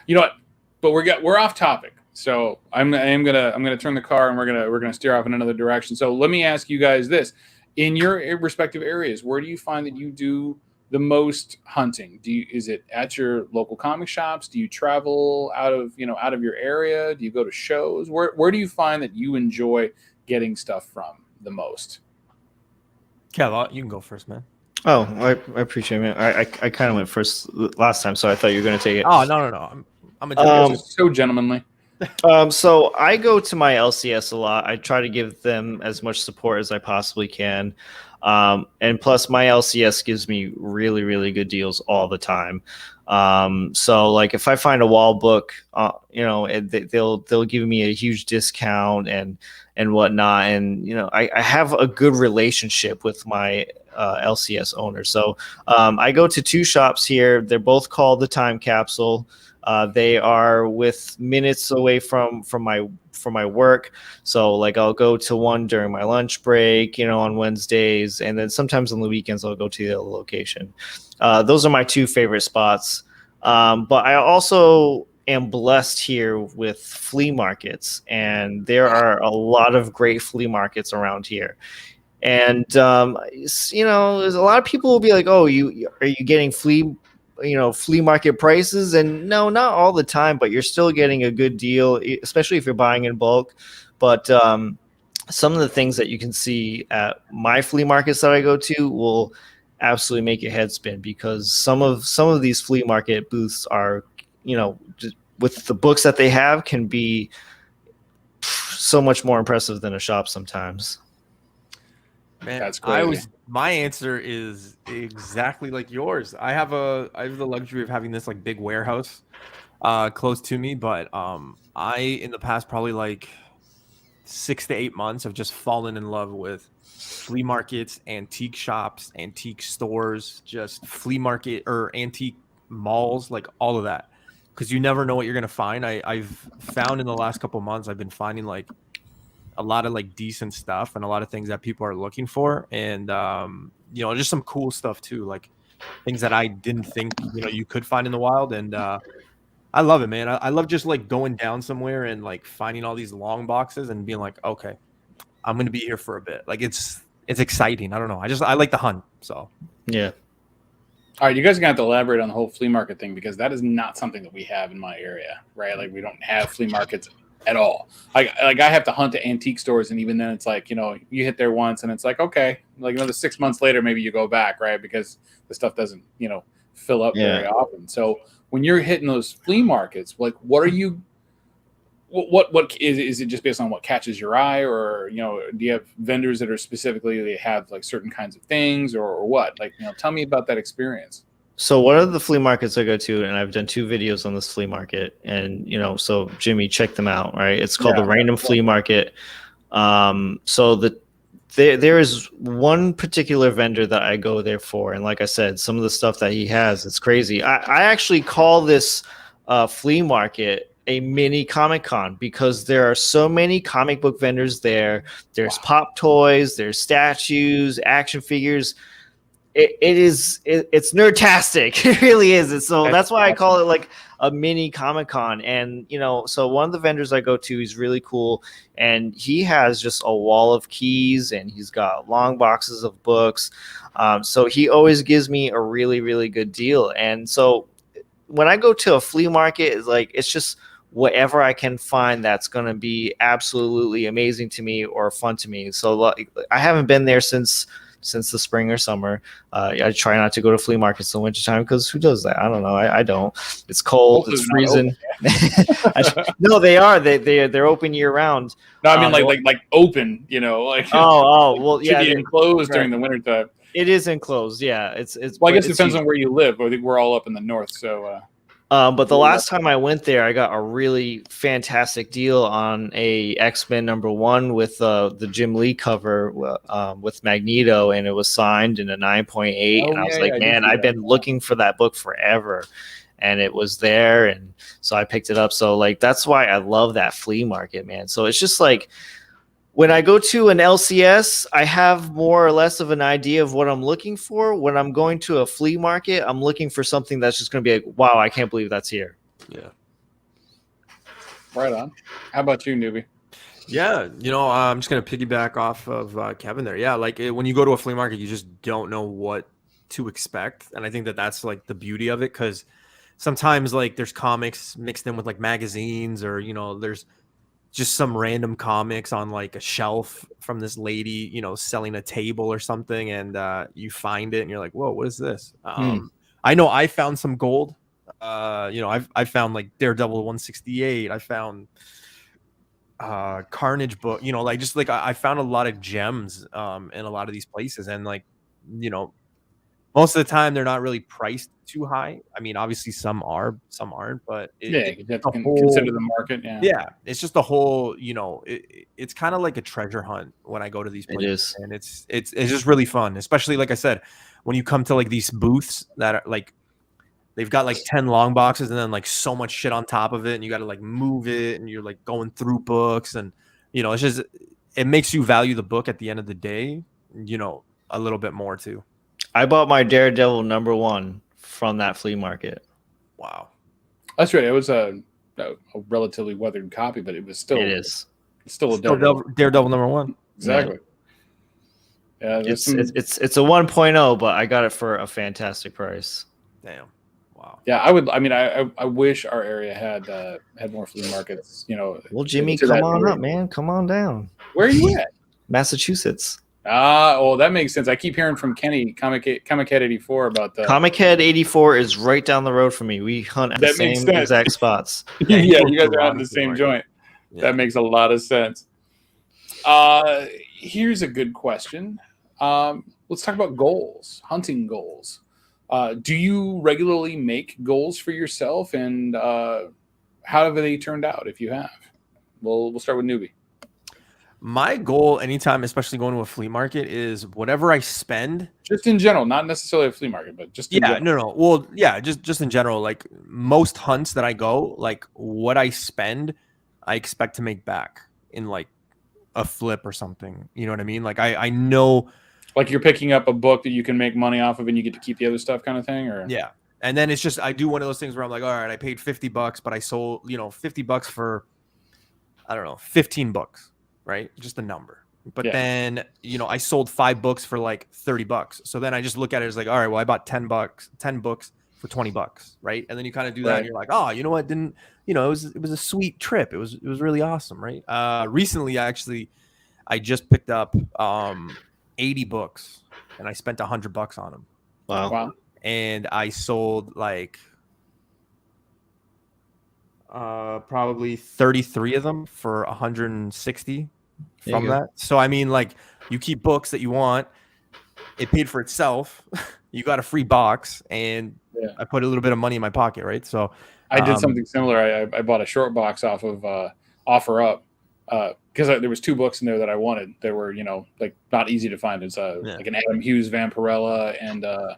You know what? But we're off topic. So I'm gonna turn the car and we're gonna steer off in another direction. So let me ask you guys this: in your respective areas, where do you find that you do the most hunting? Is it at your local comic shops? Do you travel out of your area? Do you go to shows? Where do you find that you enjoy getting stuff from the most? Kev, you can go first, man. Oh, I appreciate it, man. I kind of went first last time, so I thought you were going to take it. Oh, no. I'm a gentleman. So gentlemanly. So I go to my LCS a lot. I try to give them as much support as I possibly can. And plus my LCS gives me really, really good deals all the time. So like if I find a wall book, they'll give me a huge discount and whatnot. And, I have a good relationship with my LCS owner. So I go to 2 shops here. They're both called the Time Capsule. They are with minutes away from my work. So like I'll go to one during my lunch break, on Wednesdays, and then sometimes on the weekends I'll go to the other location. Those are my 2 favorite spots. But I also am blessed here with flea markets, and there are a lot of great flea markets around here. And there's a lot of people will be like, "Oh, are you getting flea market prices?" And no, not all the time, but you're still getting a good deal, especially if you're buying in bulk. But some of the things that you can see at my flea markets that I go to will absolutely make your head spin, because some of these flea market booths are, with the books that they have, can be so much more impressive than a shop sometimes. Man, that's great. My answer is exactly like yours. I have the luxury of having this like big warehouse close to me, but I in the past probably like 6 to 8 months have just fallen in love with flea markets, antique shops, antique stores, just flea market or antique malls, like all of that, because you never know what you're gonna find. I've found in the last couple months I've been finding like a lot of like decent stuff and a lot of things that people are looking for, and just some cool stuff too, like things that I didn't think you could find in the wild. And I love it, man. I love just like going down somewhere and like finding all these long boxes and being like, okay, I'm gonna be here for a bit. Like it's exciting. I don't know. I like the hunt. So yeah. All right, you guys are going to have to elaborate on the whole flea market thing, because that is not something that we have in my area, right? Like we don't have flea markets at all. I have to hunt at antique stores, and even then it's like, you hit there once and it's like, okay, like another 6 months later maybe you go back, right? Because the stuff doesn't fill up very often. So when you're hitting those flea markets, like what is it just based on what catches your eye, or do you have vendors that are specifically, they have like certain kinds of things, or what? Like, tell me about that experience. So one of the flea markets I go to, and I've done 2 videos on this flea market, and so Jimmy, check them out, right? It's called the Random Flea Market. So there is one particular vendor that I go there for, and like I said, some of the stuff that he has, it's crazy. I actually call this flea market a mini Comic-Con, because there are so many comic book vendors there. There's pop toys, there's statues, action figures. It's nerdtastic. It really is. And so that's why I call it like a mini Comic-Con. And so one of the vendors I go to, he's really cool, and he has just a wall of keys, and he's got long boxes of books. So he always gives me a really, really good deal. And so when I go to a flea market, it's just whatever I can find that's going to be absolutely amazing to me or fun to me. So I haven't been there since the spring or summer. I try not to go to flea markets in the wintertime, because who does that? I don't know. I don't. It's cold. It's freezing. No, they are. They're open year round. No, I mean like open. Like well, yeah. Should be enclosed during the wintertime. It is enclosed. Yeah, it's. Well, I guess it depends on where you live. I think we're all up in the north, so. But the last time I went there, I got a really fantastic deal on a X-Men #1 with the Jim Lee cover with Magneto, and it was signed in a 9.8. And I was like, man, I've been looking for that book forever, and it was there, and so I picked it up. So like that's why I love that flea market, man. So it's just like, when I go to an LCS, I have more or less of an idea of what I'm looking for. When I'm going to a flea market, I'm looking for something that's just going to be like, wow, I can't believe that's here. Yeah. Right on. How about you, Newbie? Yeah, I'm just going to piggyback off of Kevin there. Yeah, like when you go to a flea market, you just don't know what to expect, and I think that that's like the beauty of it, because sometimes like there's comics mixed in with like magazines, or there's just some random comics on like a shelf from this lady selling a table or something, and you find it and you're like, whoa, what is this? I know I found some gold. I found like Daredevil 168. I found Carnage book, like just like I found a lot of gems in a lot of these places, and like most of the time they're not really priced too high. I mean, obviously some are, some aren't, but you have to consider the market. Yeah, it's just the whole, it's kind of like a treasure hunt when I go to these places, and it's just really fun, especially like I said, when you come to like these booths that are like, they've got like 10 long boxes and then like so much shit on top of it, and you got to like move it, and you're like going through books, and it's just, it makes you value the book at the end of the day, a little bit more too. I bought my Daredevil #1 from that flea market. Wow, that's right. It was a relatively weathered copy, but it was still, it's still a Daredevil #1. Exactly. Yeah, it's a 1.0, but I got it for a fantastic price. Damn. Wow. Yeah, I wish our area had more flea markets. Well, Jimmy, come on up, man. Come on down. Where are you at? Massachusetts. That makes sense. I keep hearing from Kenny, Comic Head 84 about that. Comic Head 84 is right down the road from me. We hunt at the same exact spots. Yeah, you guys are on the same joint. Yeah. That makes a lot of sense. Here's a good question. Let's talk about goals, hunting goals. Do you regularly make goals for yourself, and how have they turned out if you have? We'll start with Newbie. My goal anytime, especially going to a flea market, is whatever I spend. Just in general, not necessarily a flea market, but just in general. No. Well, yeah, just in general. Like most hunts that I go, like what I spend, I expect to make back in like a flip or something. You know what I mean? Like I know. Like you're picking up a book that you can make money off of, and you get to keep the other stuff, kind of thing, or yeah. And then it's just, I do one of those things where I'm like, all right, I paid $50, but I sold $50 for, I don't know, 15 books. Right, just a number. But then I sold 5 books for like $30. So then I just look at it as like, all right, well, I bought 10 books for $20, right? And then you kind of do that, and you're like, oh, you know what? It was a sweet trip. It was really awesome, right? Recently, actually, I just picked up 80 books, and I spent $100 on them. Wow. And I sold like probably 33 of them for 160 from that. So I mean, like, you keep books that you want, it paid for itself. You got a free box, and I put a little bit of money in my pocket, right? So I did something similar. I bought a short box off of OfferUp because there was 2 books in there that I wanted. They were like not easy to find. It's like an Adam Hughes Vampirella and a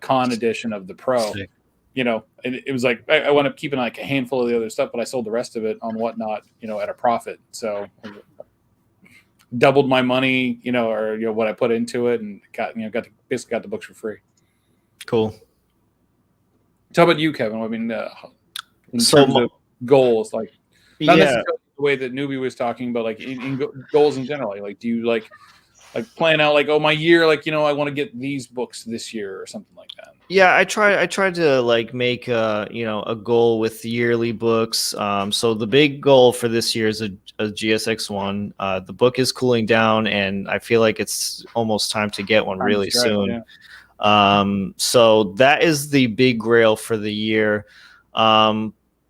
con edition of the Pro. Sick. And it was like I wound up keeping like a handful of the other stuff, but I sold the rest of it on Whatnot, at a profit. So doubled my money, or what I put into it, and basically got the books for free. Cool. How about you, Kevin? I mean, in terms of goals, like not necessarily the way that Newbie was talking, but like in goals in general. Like, do you like plan out like, oh, my year, like I want to get these books this year or something like that? Yeah, I tried to like make a goal with yearly books. So the big goal for this year is a GSX1. The book is cooling down, and I feel like it's almost time to get one really soon. Yeah. So that is the big grail for the year.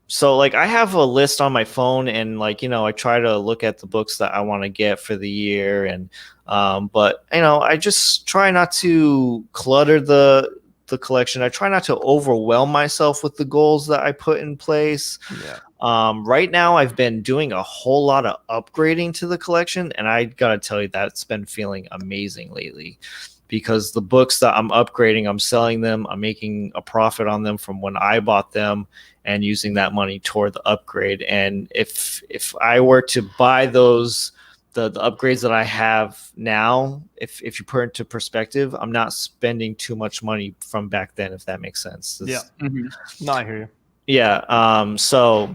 So like I have a list on my phone, and like I try to look at the books that I want to get for the year, and but I just try not to clutter the collection. I try not to overwhelm myself with the goals that I put in place. Right now I've been doing a whole lot of upgrading to the collection, and I gotta tell you, that's been feeling amazing lately, because the books that I'm upgrading, I'm selling them, I'm making a profit on them from when I bought them, and using that money toward the upgrade. And if I were to buy those the upgrades that I have now, if you put it into perspective, I'm not spending too much money from back then, if that makes sense. No, I hear you. Yeah. So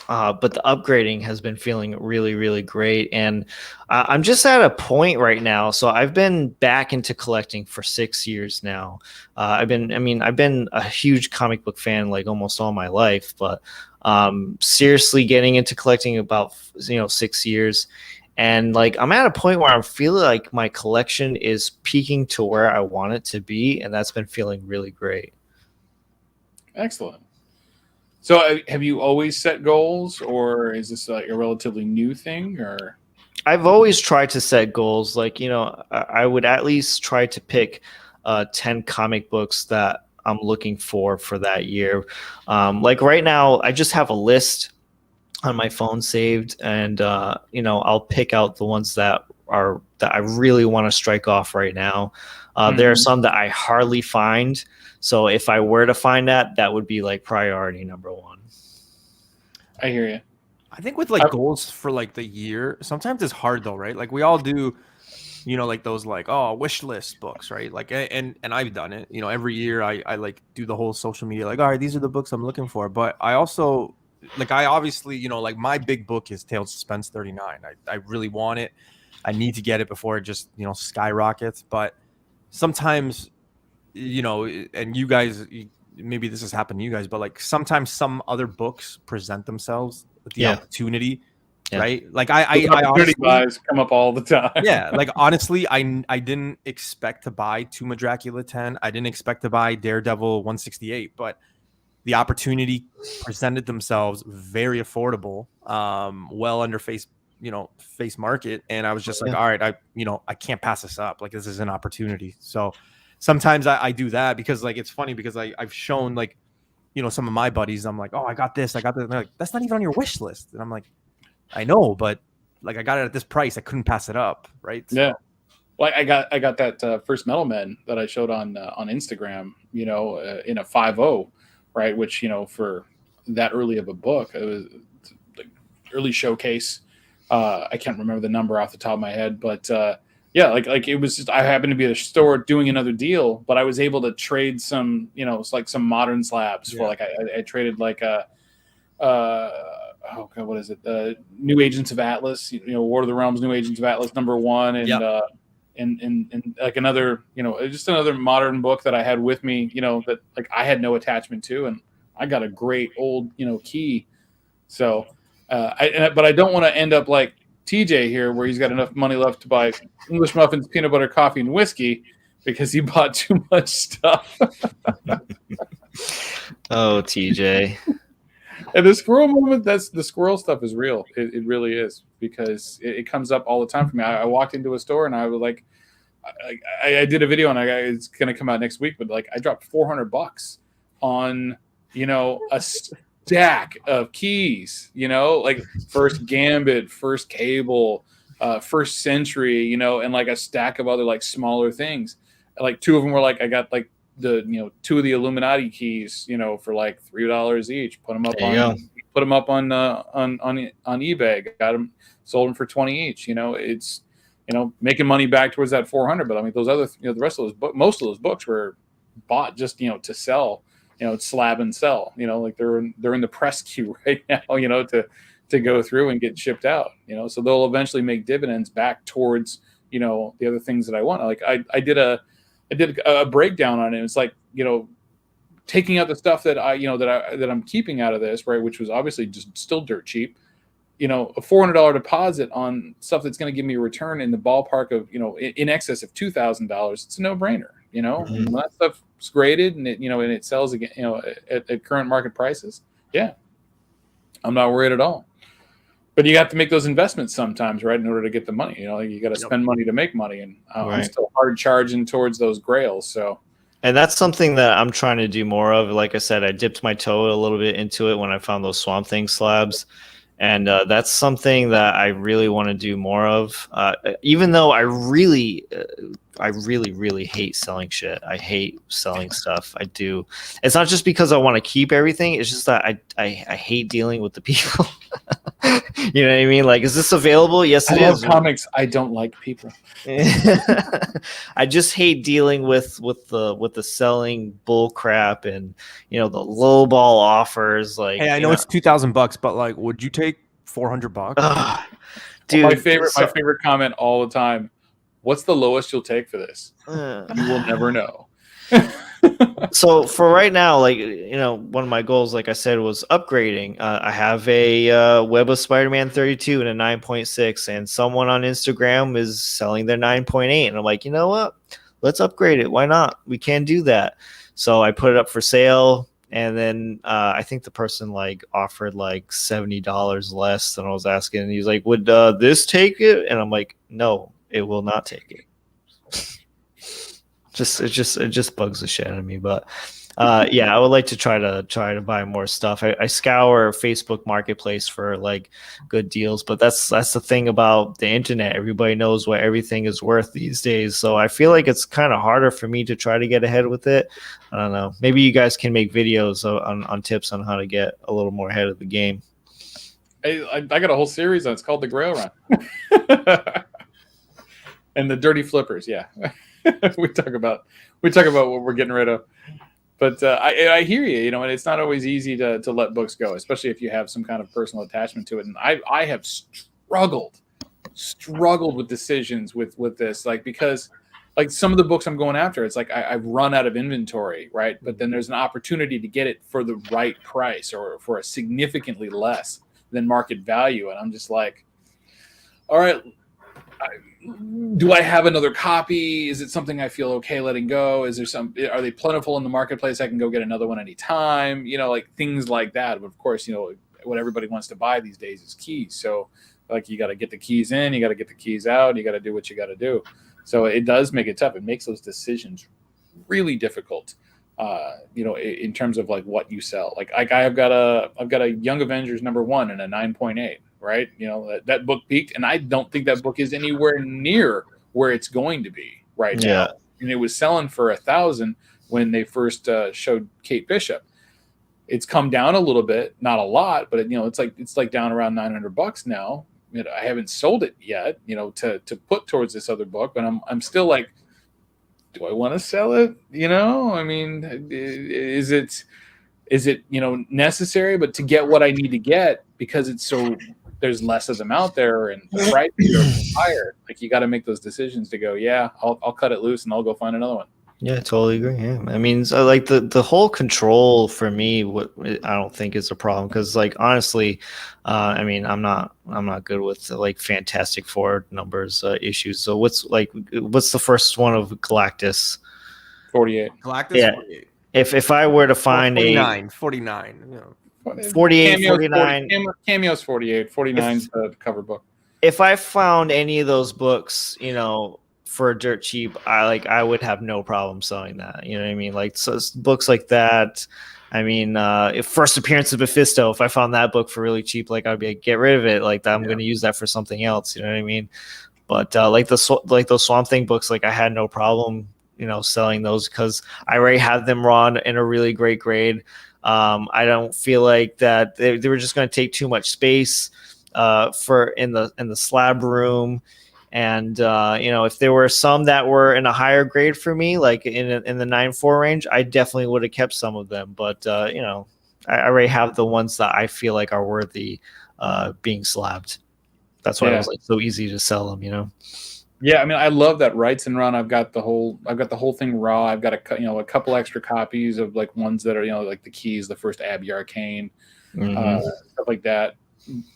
But the upgrading has been feeling really, really great. And I'm just at a point right now. So I've been back into collecting for 6 years now. I've been a huge comic book fan like almost all my life, but seriously getting into collecting about 6 years. And like I'm at a point where I'm feeling like my collection is peaking to where I want it to be, and that's been feeling really great. Excellent. So have you always set goals, or is this like a relatively new thing? Or I've always tried to set goals. Like, I would at least try to pick 10 comic books that I'm looking for that year. Like right now, I just have a list on my phone saved, and I'll pick out the ones that I really want to strike off right now. There are some that I hardly find. So if I were to find that would be like priority number one. I hear you. I think with like goals for like the year, sometimes it's hard though, right? Like we all do, like those like wish list books, right? Like and I've done it. Every year I like do the whole social media, like, all right, these are the books I'm looking for. But I also like I obviously, like my big book is Tales of Suspense 39. I really want it. I need to get it before it just skyrockets. But sometimes, and you guys, maybe this has happened to you guys, but like sometimes some other books present themselves with the opportunity, right? Like I opportunity buys come up all the time. Yeah, like honestly, I didn't expect to buy Tomb of Dracula 10. I didn't expect to buy Daredevil 168, but the opportunity presented themselves very affordable, well under face market, and I was just like, all right, I can't pass this up. Like this is an opportunity. So sometimes I do that because like it's funny because I've shown like some of my buddies, I'm like, oh, I got this. And they're like, that's not even on your wish list. And I'm like, I know, but like I got it at this price, I couldn't pass it up, right? So, yeah. Well, I got that first Metal Men that I showed on Instagram, in a 5.0, right? Which for that early of a book, it was like early showcase. I can't remember the number off the top of my head, but yeah, like it was just, I happened to be at a store doing another deal, but I was able to trade some, it's like some modern slabs for like I traded like a oh god, what is it? New Agents of Atlas, War of the Realms, New Agents of Atlas #1, and like another, just another modern book that I had with me, that like I had no attachment to, and I got a great old, key. So, but I don't want to end up like TJ here, where he's got enough money left to buy English muffins, peanut butter, coffee, and whiskey because he bought too much stuff. Oh, TJ. And the squirrel moment, the squirrel stuff is real. It really is, because it comes up all the time for me. I walked into a store and I was like, I did a video and it's going to come out next week, but like I dropped $400 on, a stack of keys, like First Gambit, First Cable, First Century, and like a stack of other like smaller things. Like two of them were like, I got like the two of the Illuminati keys, for like $3 each. Put them up on eBay. Got them, sold them for 20 each. It's making money back towards that 400. But I mean, those other the rest of those most of those books were bought just to sell. Slab and sell. Like they're in the press queue right now. To go through and get shipped out. So they'll eventually make dividends back towards the other things that I want. Like I did a breakdown on it. It's like, taking out the stuff that that I'm keeping out of this, right, which was obviously just still dirt cheap. A $400 deposit on stuff that's going to give me a return in the ballpark of, in excess of $2,000. It's a no-brainer. When that stuff's graded and it sells again, at current market prices. Yeah, I'm not worried at all. But you have to make those investments sometimes, right, in order to get the money. You got to spend money to make money, and I'm still hard charging towards those grails. So, and that's something that I'm trying to do more of. Like I said, I dipped my toe a little bit into it when I found those Swamp Thing slabs, and that's something that I really want to do more of. Even though I really really, really hate selling shit. I hate selling stuff. I do. It's not just because I want to keep everything. It's just that I hate dealing with the people. You know what I mean? Like, is this available? Yes, it I is. love comics. I don't like people. I just hate dealing with the selling bull crap and the low ball offers. Like, Hey, I know it's $2,000, but like, would you take $400? Dude, my favorite comment all the time. What's the lowest you'll take for this? You will never know. So for right now, like, one of my goals, like I said, was upgrading. I have a Web of Spider-Man 32 and a 9.6, and someone on Instagram is selling their 9.8, and I'm like, you know what? Let's upgrade it. Why not? We can do that. So I put it up for sale, and then I think the person like offered like $70 less than I was asking, and he's like, "Would this take it?" And I'm like, "No, it will not take it." It just bugs the shit out of me. But yeah, I would like to try to buy more stuff. I scour Facebook Marketplace for like good deals, but that's the thing about the internet. Everybody knows what everything is worth these days. So I feel like it's kind of harder for me to try to get ahead with it. I don't know. Maybe you guys can make videos on tips on how to get a little more ahead of the game. I got a whole series on it. It's called The Grail Run. And the Dirty Flippers, yeah. we talk about what we're getting rid of. But I hear you, and it's not always easy to let books go, especially if you have some kind of personal attachment to it. And I have struggled with decisions with this, like, because like some of the books I'm going after, it's like I've run out of inventory, right? But then there's an opportunity to get it for the right price or for a significantly less than market value, and I'm just like, all right. Do I have another copy? Is it something I feel okay letting go? Are they plentiful in the marketplace? I can go get another one anytime, like things like that. But of course, what everybody wants to buy these days is keys. So like, you got to get the keys in, you got to get the keys out, you got to do what you got to do. So it does make it tough. It makes those decisions really difficult. In terms of like what you sell. Like I've got a Young Avengers #1 and a 9.8. Right, that book peaked, and I don't think that book is anywhere near where it's going to be right now. And it was selling for $1,000 when they first showed Kate Bishop. It's come down a little bit, not a lot, but it's like down around $900 now. I haven't sold it yet, to put towards this other book, but I'm still like, do I want to sell it? I mean, is it necessary? But to get what I need to get, because there's less of them out there and the prices are higher. Like, you got to make those decisions to go, yeah, I'll cut it loose and I'll go find another one. Yeah, I totally agree. Yeah, I mean, so like the whole control for me, I don't think is a problem, because like honestly, I mean, I'm not good with like Fantastic Four numbers issues. So what's the first one of Galactus? 48. Galactus. Yeah. 48. If I were to find 49. 48, 49. Cameo's 48. 49's the cover book. If I found any of those books, for dirt cheap, I would have no problem selling that. You know what I mean? Like, so books like that. I mean, if First Appearance of Mephisto, if I found that book for really cheap, like, I'd be like, get rid of it. Like, I'm going to use that for something else. You know what I mean? But like those Swamp Thing books, like, I had no problem, selling those, because I already had them run in a really great grade. I don't feel like that they were just going to take too much space for in the slab room. And if there were some that were in a higher grade for me, like in the 9.4 range, I definitely would have kept some of them. But I already have the ones that I feel like are worthy being slabbed. That's why it was like so easy to sell them. Yeah, I mean, I love that Writes and Run. I've got the whole thing raw. I've got a couple extra copies of like ones that are like the Keys, the first Abbey Arcane, stuff like that.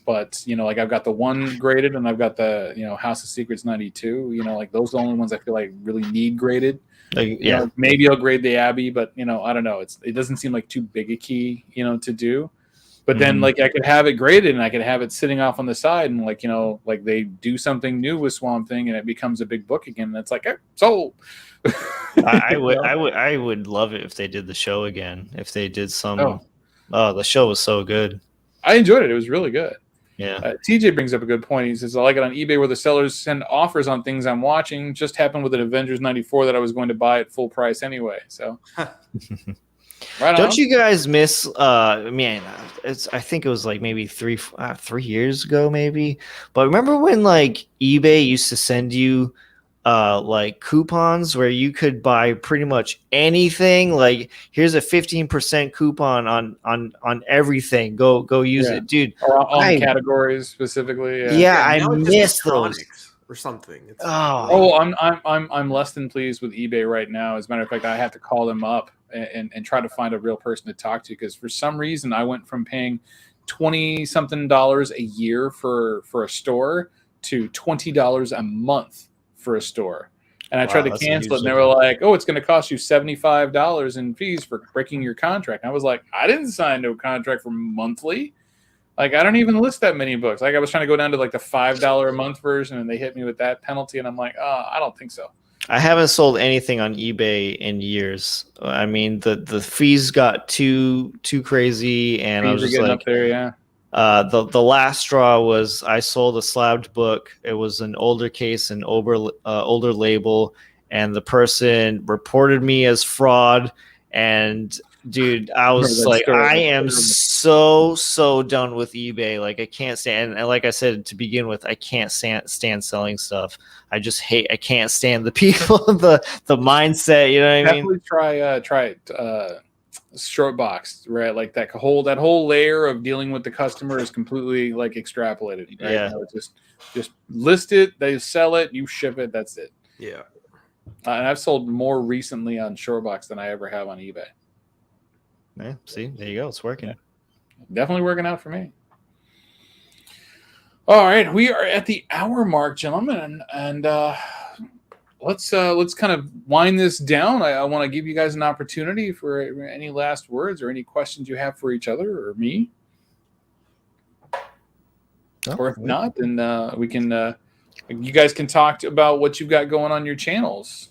But like I've got the one graded, and I've got the House of Secrets 92. Like those are the only ones I feel like really need graded. Maybe I'll grade the Abbey, but I don't know. It doesn't seem like too big a key to do. But then, like, I could have it graded, and I could have it sitting off on the side, and like they do something new with Swamp Thing, and it becomes a big book again. And it's like, sold. I would love it if they did the show again. If they did some, the show was so good. I enjoyed it. It was really good. Yeah. TJ brings up a good point. He says, I like it on eBay where the sellers send offers on things I'm watching. Just happened with an Avengers 94 that I was going to buy at full price anyway. So, right Don't on. you guys miss? Man, I think it was like maybe 3 years ago, maybe. But remember when like eBay used to send you like coupons where you could buy pretty much anything? Like, here's a 15% coupon on everything. Go use it, dude. Or on categories specifically. Yeah, I now it's just miss those. electronics or something. It's Oh, I'm less than pleased with eBay right now. As a matter of fact, I have to call them up and try to find a real person to talk to, because for some reason I went from paying $20-something a year for a store to $20 a month for a store. And I tried to cancel it, and they were like, "Oh, it's going to cost you $75 in fees for breaking your contract." And I was like, "I didn't sign no contract for monthly. Like, I don't even list that many books." Like, I was trying to go down to like the $5 a month version, and they hit me with that penalty, and I'm like, "Oh, I don't think so." I haven't sold anything on eBay in years. I mean, the fees got too crazy, and I was just like, up there, yeah. The last straw was I sold a slabbed book. It was an older case, an older label, and the person reported me as fraud. And dude, I was like, I am so done with eBay. Like, I can't stand. And like I said to begin with, I can't stand selling stuff. I can't stand the people, the mindset. You know what I mean? Definitely try it. Short box, right? Like that whole layer of dealing with the customer is completely like extrapolated. Right? Yeah. You know, just list it, they sell it, you ship it. That's it. Yeah. And I've sold more recently on Shortbox than I ever have on eBay. Yeah, see, there you go. It's working. Yeah. Definitely working out for me. All right, we are at the hour mark, gentlemen, and let's kind of wind this down. I want to give you guys an opportunity for any last words or any questions you have for each other or me. Or if not, then we can. You guys can talk about what you've got going on your channels.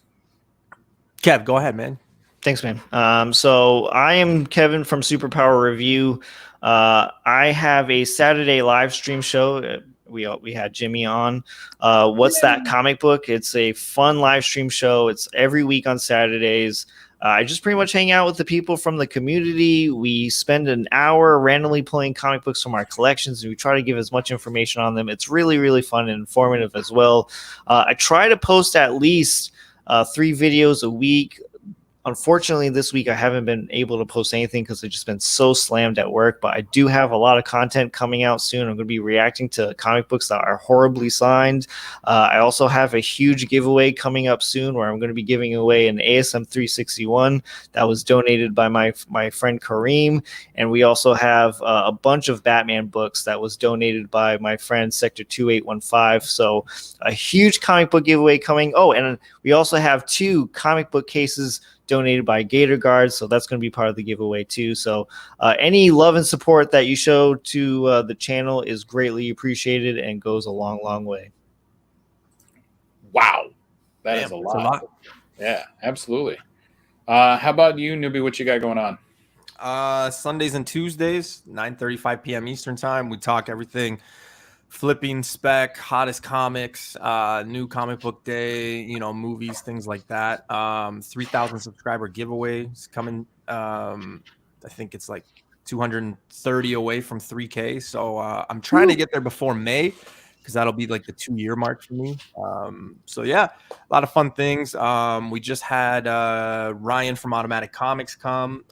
Kev, go ahead, man. Thanks, man. So I am Kevin from Superpower Review. I have a Saturday live stream show. We had Jimmy on. What's That Comic Book? It's a fun live stream show. It's every week on Saturdays. I just pretty much hang out with the people from the community. We spend an hour randomly playing comic books from our collections, and we try to give as much information on them. It's really, really fun and informative as well. I try to post at least 3 videos a week. Unfortunately, this week I haven't been able to post anything because I've just been so slammed at work, but I do have a lot of content coming out soon. I'm going to be reacting to comic books that are horribly signed. I also have a huge giveaway coming up soon where I'm going to be giving away an ASM 361 that was donated by my friend Kareem. And we also have a bunch of Batman books that was donated by my friend Sector 2815. So a huge comic book giveaway coming. Oh, and we also have 2 comic book cases donated by Gator Guard, so that's going to be part of the giveaway too. So any love and support that you show to the channel is greatly appreciated and goes a long way. Wow, that is a lot. Yeah, absolutely. How about you, Newbie? What you got going on? Sundays and Tuesdays, 9:35 p.m. Eastern time. We talk everything flipping spec, hottest comics, new comic book day, movies, things like that. 3,000 subscriber giveaways coming. I think it's like 230 away from 3K. So I'm trying to get there before May, because that'll be like the 2-year mark for me. So yeah, a lot of fun things. We just had Ryan from Automatic Comics come.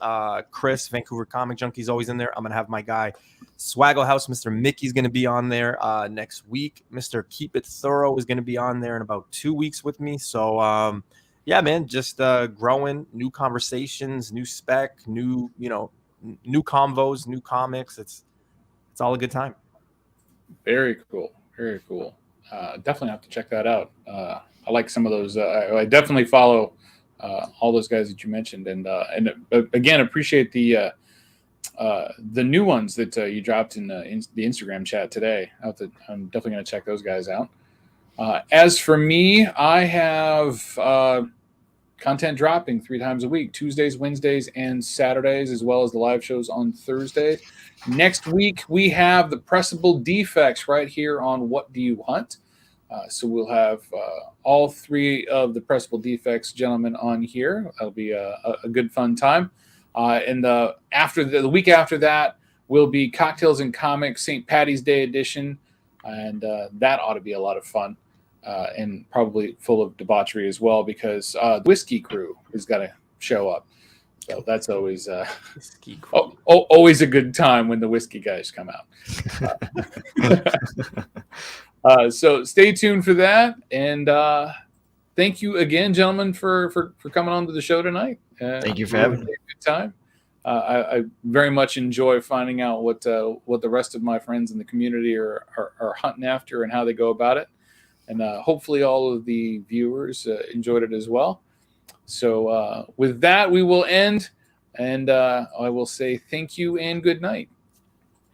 Chris, Vancouver Comic Junkie, is always in there. I'm going to have my guy Swaggle House, Mr. Mickey's going to be on there next week. Mr. Keep It Thorough is going to be on there in about 2 weeks with me. So yeah, man, just growing, new conversations, new spec, new convos, new comics. It's all a good time. Very cool. Very cool. Definitely have to check that out. I like some of those. I definitely follow all those guys that you mentioned, and again, appreciate the new ones that you dropped in the Instagram chat today. I'm definitely going to check those guys out. As for me, I have content dropping 3 times a week, Tuesdays, Wednesdays, and Saturdays, as well as the live shows on Thursdays. Next week, we have the Pressable Defects right here on What Do You Hunt? So we'll have all 3 of the Pressable Defects gentlemen on here. That'll be a good fun time. And after the week after that will be Cocktails and Comics St. Patty's Day edition, and that ought to be a lot of fun and probably full of debauchery as well, because the Whiskey Crew has got to show up. So that's always always a good time when the whiskey guys come out. So stay tuned for that, and thank you again, gentlemen, for coming on to the show tonight. Thank you for having me. Good time. I very much enjoy finding out what the rest of my friends in the community are hunting after and how they go about it, and hopefully all of the viewers enjoyed it as well. So with that, we will end, and I will say thank you and good night.